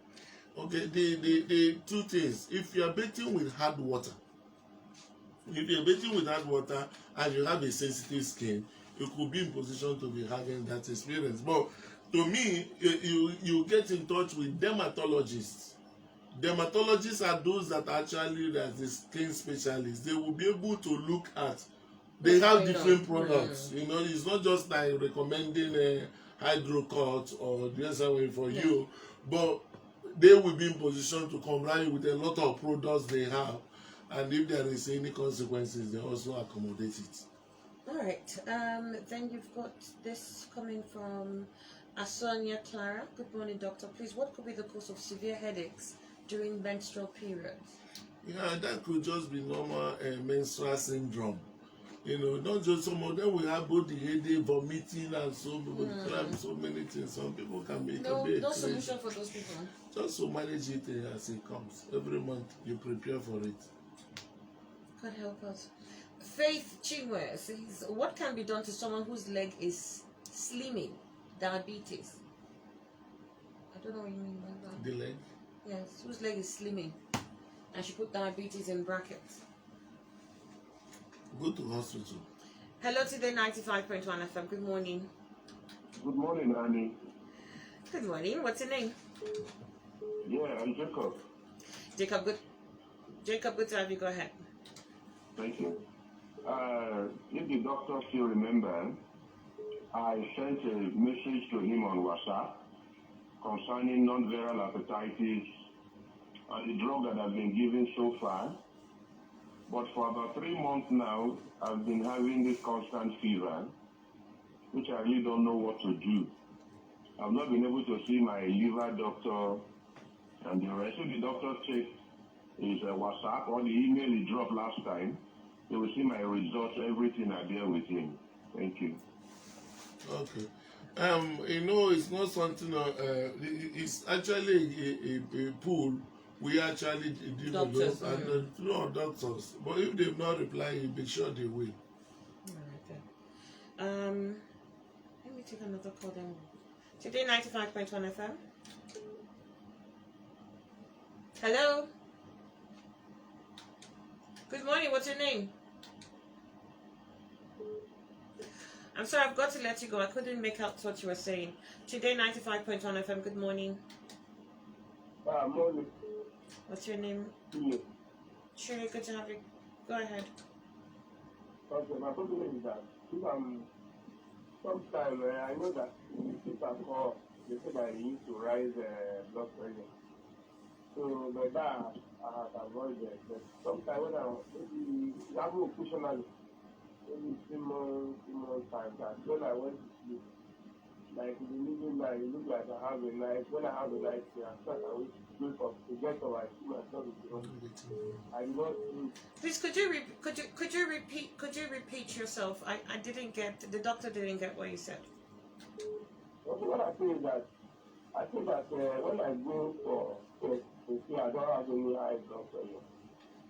Okay, the two things. If you are bathing with hard water, and you have a sensitive skin, you could be in position to be having that experience. But to me, you get in touch with dermatologists. Dermatologists are those that actually, as the skin specialists, they will be able to look at. They have different products. It's not just like recommending a hydrocut or the other way for you, but they will be in position to comply with a lot of products they have, and if there is any consequences, they also accommodate it. All right. Then you've got this coming from Asonia Clara. Good morning, doctor. Please, what could be the cause of severe headaches during menstrual periods? Yeah, that could just be normal menstrual syndrome. Not just some of them will have both the headache, vomiting, and so many things. Some people can make no solution for those people. Just to manage it as it comes. Every month you prepare for it. God help us. Faith Chinwe says, what can be done to someone whose leg is Slimming, diabetes. I don't know what you mean by that. The leg. Yes, whose leg is slimming? And she put diabetes in brackets. Go to hospital. Hello today, 95.1 FM. Good morning. Good morning, Annie. Good morning. What's your name? Yeah, I'm Jacob. Jacob, good to have you. Go ahead. Thank you. If the doctor still remember, I sent a message to him on WhatsApp concerning non-viral hepatitis and the drug that I've been given so far. But for about 3 months now, I've been having this constant fever, which I really don't know what to do. I've not been able to see my liver doctor and the rest of the doctor check his WhatsApp or the email he dropped last time. They will see my results, everything are there with him. Thank you. Okay. It's not something. It's actually a pool we actually develop Doctors, and no doctors. But if they've not replied, be sure they will. Okay. Let me take another call then. Today, 95.1 FM. Hello. Good morning. What's your name? I'm sorry, I've got to let you go. I couldn't make out what you were saying. Today, 95.1 FM. Good morning. Morning. What's your name? Yeah. Sure, good to have you. Go ahead. Okay, my problem is that if sometimes I know that if I call, they say that you need to rise blood pressure. So, but that I have avoided. But sometimes when I maybe happen occasionally, maybe 3 months time, that when I went to sleep, like in the middle night, it looks like I have a night. When I have a night, I start away to wake up to get up. I see myself in the hospital. I do not sleep. Please, could you repeat yourself? I didn't get, the doctor didn't get what you said. Okay, what I say is that I think that when I go for test, they say I don't have any high blood pressure.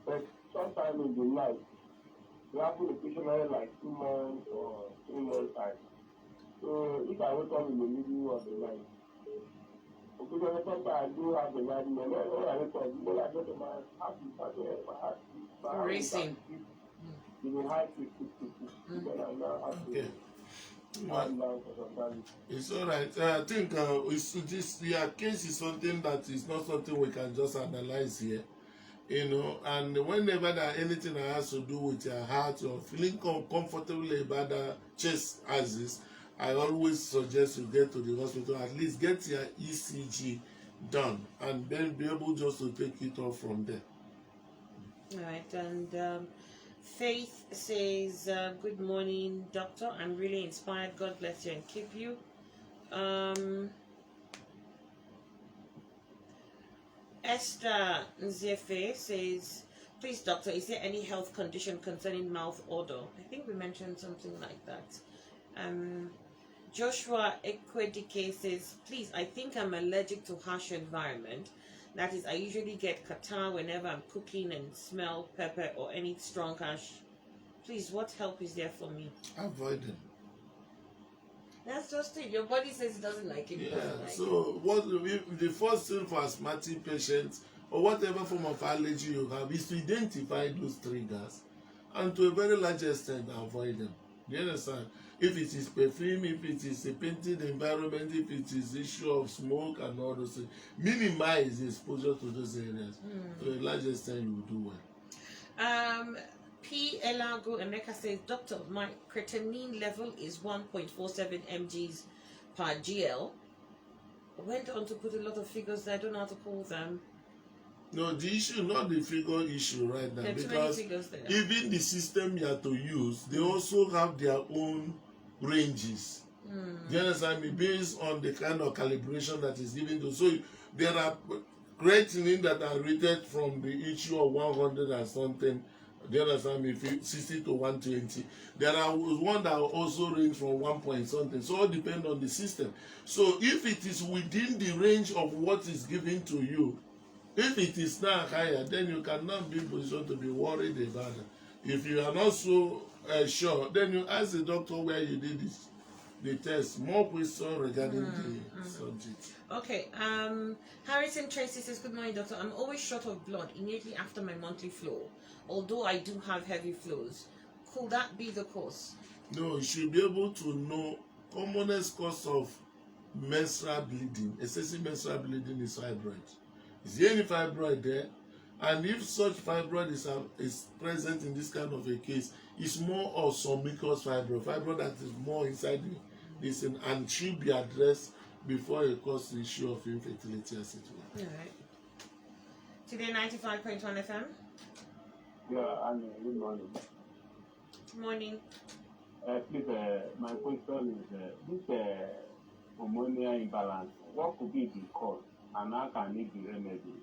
But sometime in the night, they happen occasionally like 2 months or 3 months time. So if I wake up in the middle of the night, occasionally sometimes I do have the nightmare. When I wake up, when I go to my heart, my heart Racing. In the high 50. Then I now have to. Okay. calm down for some time. It's all right. I think your case is something that is not something we can just analyze here. And whenever there anything that has to do with your heart or feeling comfortable about the chest axis, I always suggest you get to the hospital, at least get your ECG done, and then be able just to take it off from there. All right, and Faith says, good morning, doctor. I'm really inspired. God bless you and keep you. Esther Nzefe says, please, doctor, is there any health condition concerning mouth odor? I think we mentioned something like that. Joshua Ekwedike says, please, I think I'm allergic to harsh environment. That is, I usually get catarrh whenever I'm cooking and smell pepper or any strong ash. Please, what help is there for me? Avoid them. That's just it. Your body says it doesn't like it. It Yeah, doesn't like so the first thing for asthmatic patients or whatever form of allergy you have is to identify those triggers and to a very large extent avoid them. Do you understand? If it is perfume, if it is a painted environment, if it is issue of smoke and all those things, minimize the exposure to those areas. To a large extent, you will do well. P. Elago Emeka says, Doctor, my creatinine level is 1.47 mgs per GL. Went on to put a lot of figures that I don't know how to call them. No, the issue, not the figure issue right now, There are too many because figures there. even the system you have to use, they also have their own ranges. Do you understand me? Based on the kind of calibration that is given to. So there are creatinine that are rated from the issue of 100 and something. Do you understand me? 60 to 120. There are one that also range from 1 point something. So all depend on the system. So if it is within the range of what is given to you, if it is now higher, then you cannot be in position to be worried about it. If you are not so sure, then you ask the doctor where you did this. the test. More questions regarding the subject. Okay. Harrison Tracy says, "Good morning, doctor. I'm always short of blood immediately after my monthly flow, although I do have heavy flows. Could that be the cause?" No, you should be able to know commonest cause of menstrual bleeding, excessive menstrual bleeding, is fibroid. Is there any fibroid there? And if such fibroid is present in this kind of a case, it's more of some mucous fibroid that is more inside this, and should be addressed before it causes the issue of infertility, as it were. All right. Today 95.1 FM. Yeah, and good morning. Good morning. Please, my question is this hormonal imbalance, what could be the cause and how can it be remedied?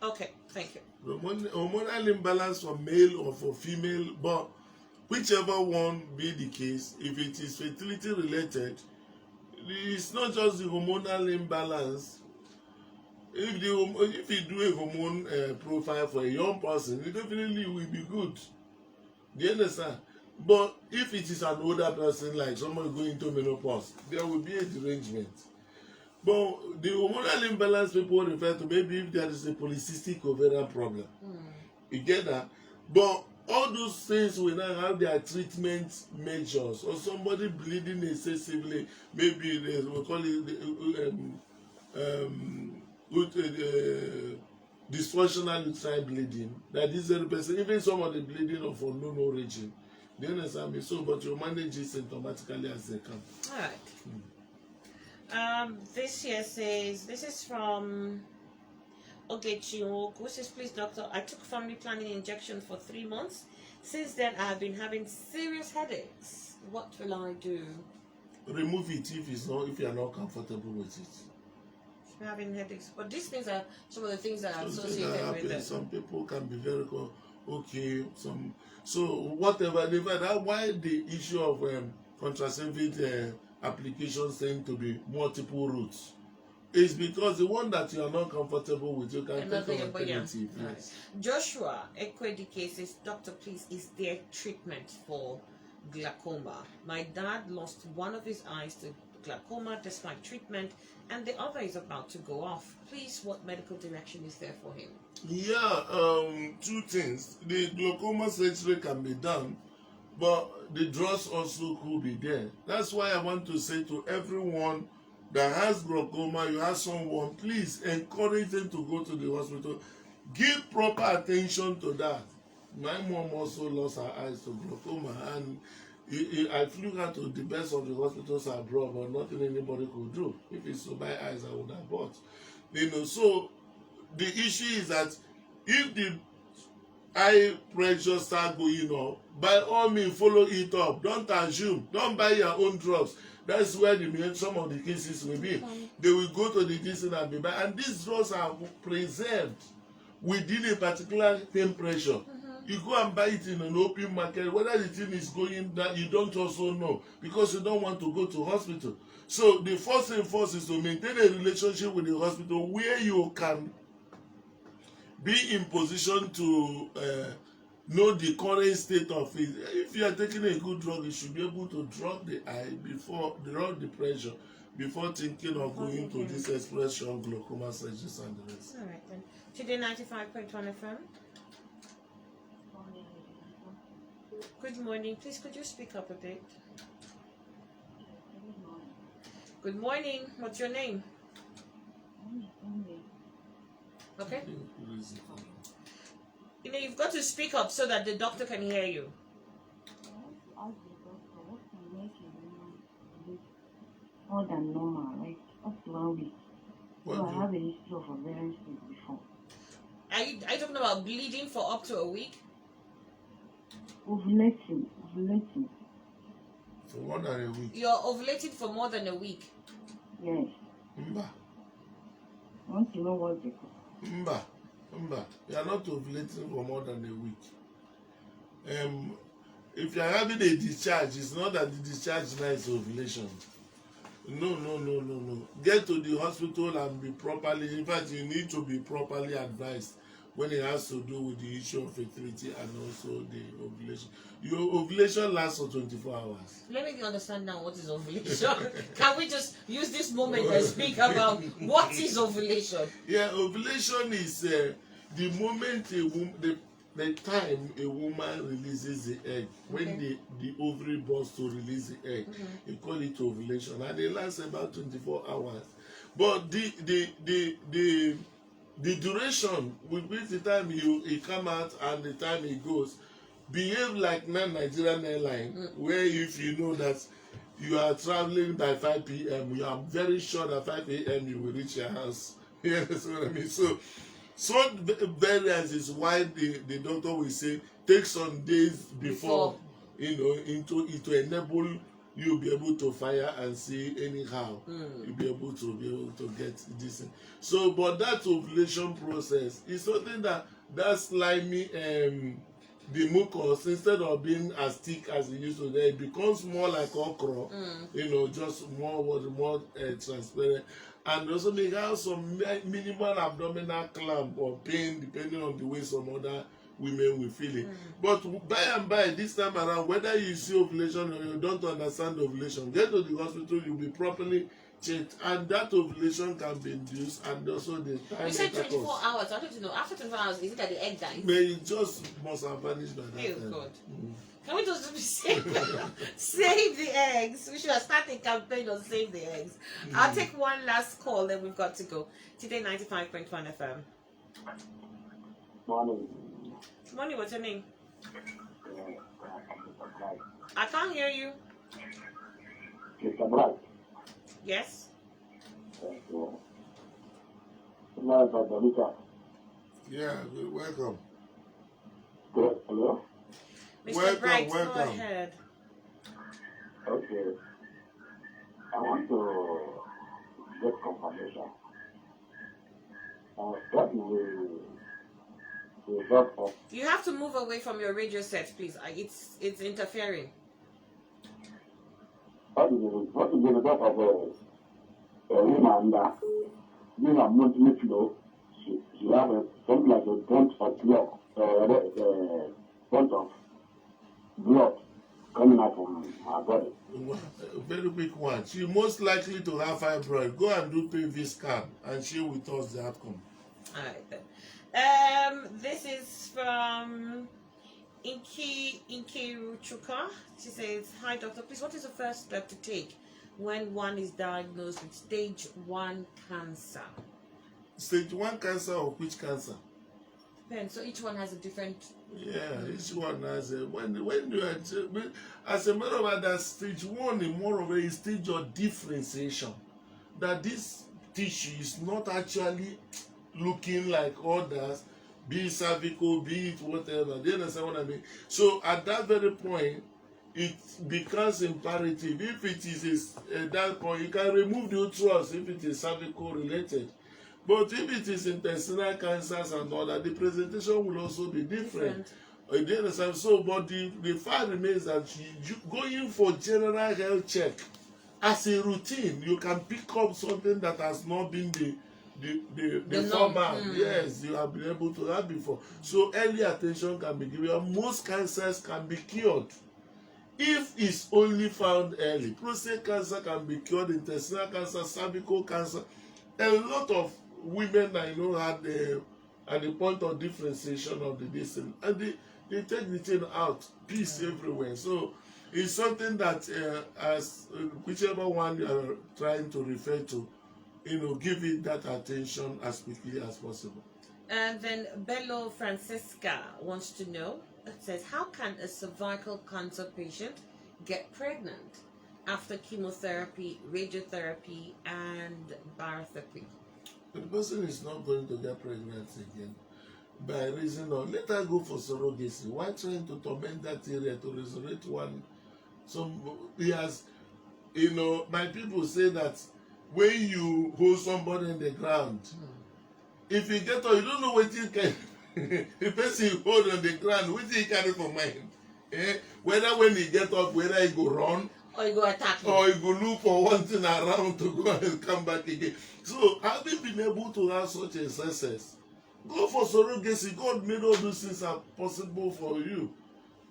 Okay, thank you. Hormonal imbalance for male or for female, but whichever one be the case, if it is fertility related, it's not just the hormonal imbalance. If you do a hormone profile for a young person, it definitely will be good. Do you understand? But if it is an older person, like someone going into menopause, there will be a derangement. But the hormonal imbalance people refer to maybe if there is a polycystic ovarian problem. You get that? But all those things will now have their treatment measures. Or somebody bleeding excessively, maybe we call it dysfunctional uterine bleeding. That is the person, even somebody bleeding of unknown origin. Do you understand me? So, but you manage it symptomatically as they come. All right. This here says, this is from Okoye, who says, "Please, doctor, I took family planning injection for 3 months. Since then, I have been having serious headaches. What will I do?" Remove it if you are not comfortable with it. I'm having headaches, but these things are some of the things that are Some things associated that with happen. it. Some people can be very okay. So whatever. That's why the issue of contraceptive applications tend to be multiple routes. It's because the one that you are not comfortable with, you can take an alternative. Yes. Joshua Ekwedike says, "Doctor, please, is there treatment for glaucoma? My dad lost one of his eyes to glaucoma despite treatment, and the other is about to go off. Please, what medical direction is there for him?" Yeah, two things. The glaucoma surgery can be done, but the drugs also could be there. That's why I want to say to everyone that has glaucoma, you have someone, please encourage them to go to the hospital. Give proper attention to that. My mom also lost her eyes to glaucoma, and I flew her to the best of the hospitals abroad, but nothing anybody could do. If it's to buy eyes, I would have bought. So the issue is that if the high pressure start going up, by all means follow it up. Don't assume. Don't buy your own drugs. That's where some of the cases will be. They will go to the distance and be buying. And these drugs are preserved within a particular temperature. You go and buy it in an open market. Whether the thing is going down, you don't also know, because you don't want to go to hospital. So the first thing first is to maintain a relationship with the hospital where you can be in position to know the current state of it. If you are taking a good drug, you should be able to drop the eye drop the pressure before thinking of going to this expression, glaucoma surgeries and the rest. All right then. Today 95.1 FM. Good morning. Please, could you speak up a bit? Good morning. What's your name? Okay. You've got to speak up so that the doctor can hear you. More than normal, like up to 1 week. So I have a history of ovarian cyst before. Are you talking about bleeding for up to a week? Ovulating. For more than a week. You're ovulating for more than a week? Yes. Mba. I want to know what they call. Mba. You are not ovulating for more than a week. If you are having a discharge, it's not that the discharge now is ovulation. No. Get to the hospital and be properly, in fact, you need to be properly advised when it has to do with the issue of fertility and also the ovulation. Your ovulation lasts for 24 hours. Let me understand now what is ovulation. Can we just use this moment and speak about what is ovulation? Yeah, ovulation is the moment the time a woman releases the egg, when the ovary bursts to release the egg, you call it ovulation, and it lasts about 24 hours. But the duration with which the time he come out and the time he goes behave like non-Nigerian airline, where if you know that you are traveling by 5 p.m., you are very sure that 5 a.m. you will reach your house. You understand what I mean? So variance is why the doctor will say take some days before. To enable you be able to fire and see anyhow. You'll be able to get this thing. So, but that ovulation process is something that slimy the mucus, instead of being as thick as it used to be, it becomes more like okra, just more transparent. And also may have some minimal abdominal cramp or pain depending on the way some other women will feel it. But by and by, this time around, whether you see ovulation or you don't understand ovulation, get to the hospital, you'll be properly checked, and that ovulation can be induced, and also the time. You said 24 hours. I don't know. After 24 hours, is it that the egg dies? May it just must have vanished by that time. God. Can we just save the eggs? We should have started a campaign on save the eggs. I'll take one last call, then we've got to go. Today 95.1 FM. Morning. Morning, what's your name? I can't hear you. Mr. Bright. Yes? Yeah, welcome. Hello? Mr. Bright, go welcome. ahead. Okay. I want to get confirmation. What will result of You have to move away from your radio set, please. It's interfering. what is the result of a woman that being a monthly flow, she have something like a bunch of blood coming out from her body. A very big one. She most likely to have fibroid. Go and do PV scan and share with us the outcome. All right then. This is from Inki Ruchuka. She says, "Hi doctor, please, what is the first step to take when one is diagnosed with stage 1 cancer?" Stage 1 cancer or which cancer? Depends. So each one has a different. Yeah, each one has a when you are as a matter of fact, that stage 1 is more of a stage of differentiation. That this tissue is not actually looking like others, be it cervical, be it whatever. Do you understand what I mean? So at that very point, it becomes imperative. If it is at that point, you can remove the uterus if it is cervical related. But if it is intestinal cancers and all that, the presentation will also be different. Do you understand? So, but the fact remains that you going for general health check as a routine, you can pick up something that has not been the former. Yes, you have been able to have before. So early attention can be given. Most cancers can be cured if it's only found early. Prostate cancer can be cured, intestinal cancer, cervical cancer. A lot of women I know had at the point of differentiation of the distance, and they take the thing out, peace everywhere. So it's something that as whichever one you are trying to refer to, give it that attention as quickly as possible. And then Bello Francesca wants to know, it says, how can a cervical cancer patient get pregnant after chemotherapy, radiotherapy, and barotherapy? The person is not going to get pregnant again by reason of, let her go for surrogacy. Why trying to torment that area to resurrect one? So he has, my people say that when you hold somebody in the ground, if you get up, you don't know what you can. The person you hold on the ground, what he carry for mind? Whether when he get up, whether he go run, or you go attack him, or you go look for one thing around to go and come back again. So having been able to have such a success, Go for surrogacy. God made all those things are possible for you.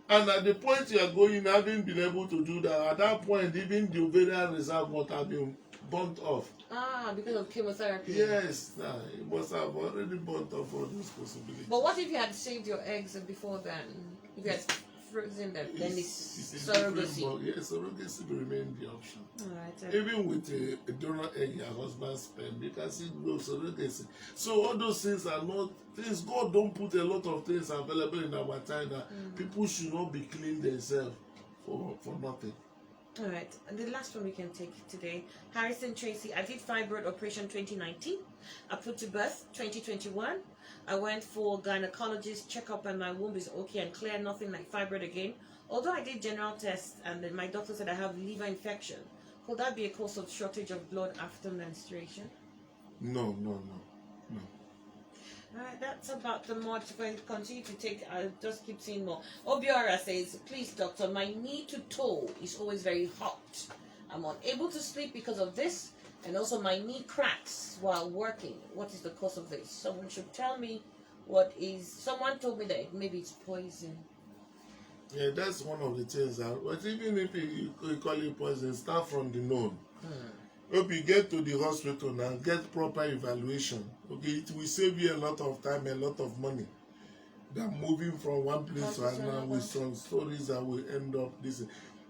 And at the point you are going, having been able to do that, at that point, even the ovarian reserve must have been burnt off. Ah, because of chemotherapy. Yes, it must have already burnt off all those possibilities. But what if you had saved your eggs before then? If you had frozen them, then it's surrogacy. Yes, surrogacy will remain the option. Alright. Even with a donor egg, your husband's sperm, you can still grow surrogacy. So all those things are not things. God don't put a lot of things available in our time that people should not be cleaning themselves for nothing. All right, and the last one we can take today. Harrison Tracy, I did fibroid operation 2019. I put to birth 2021. I went for gynecologist checkup and my womb is okay and clear, nothing like fibroid again. Although I did general tests and then my doctor said I have liver infection. Could that be a cause of shortage of blood after menstruation? No. Alright, that's about the much. If I continue to take, I'll just keep seeing more. Obiora says, please doctor, my knee to toe is always very hot. I'm unable to sleep because of this, and also my knee cracks while working. What is the cause of this? Someone should tell me what is. Someone told me that maybe it's poison. Yeah, that's one of the things. But even if you call it poison, start from the known. Hope you get to the hospital now, get proper evaluation. Okay, it will save you a lot of time, a lot of money. Than moving from one place to another with some stories that will end up this.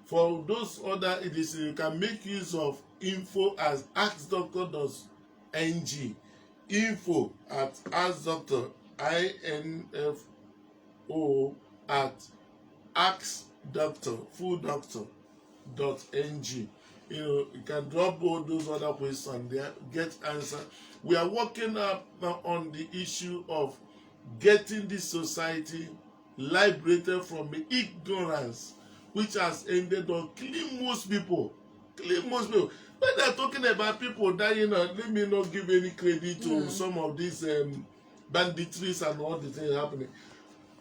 For those other editors, you can make use of info as askdoctor.ng. Info at askdoctor, info at askdoctor, fulldoctor.ng. You can drop all those other questions there, get answer. We are working up on the issue of getting this society liberated from the ignorance which has ended on killing most people. When they're talking about people dying, let me not give any credit to some of these banditries and all the things happening.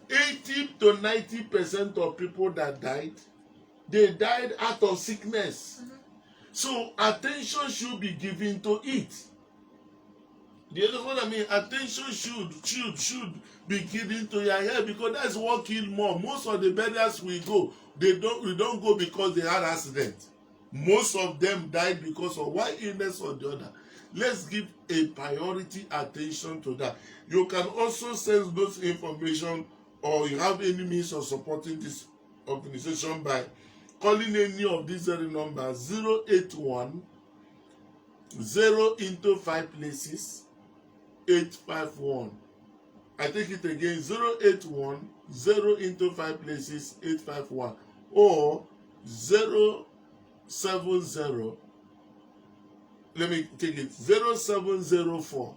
80 to 90% of people that died, they died out of sickness. So attention should be given to it. The other one, attention should be given to your health, because that's what kill more. Most of the burials we don't go because they had accident. Most of them died because of one illness or the other. Let's give a priority attention to that. You can also send those information, or you have any means of supporting this organization by calling any of these numbers: 081 0 into 5 places 851. I take it again: 081 0 into 5 places 851, or 070. Let me take it: 0704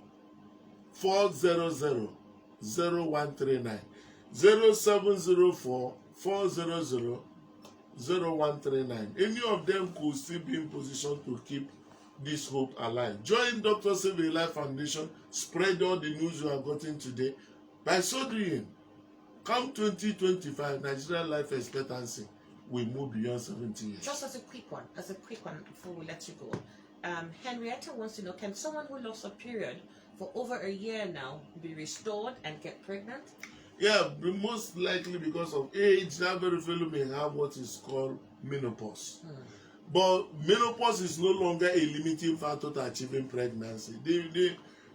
400 0139. 0704 400 0139. Any of them could still be in position to keep this hope alive. Join Dr. Save a Life Foundation. Spread all the news you are getting today. By so doing, come 2025, Nigerian life expectancy will move beyond 70 years. Just as a quick one before we let you go. Henrietta wants to know, can someone who lost a period for over a year now be restored and get pregnant? Yeah, most likely because of age. That very fellow may have what is called menopause. But menopause is no longer a limiting factor to achieving pregnancy.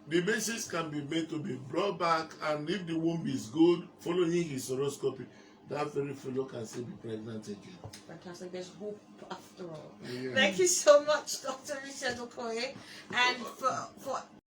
The basis can be made to be brought back, and if the womb is good, following hysteroscopy, that very fellow can still be pregnant again. Fantastic. There's hope after all. Yeah. Thank you so much, Dr. Richard Okoye. And for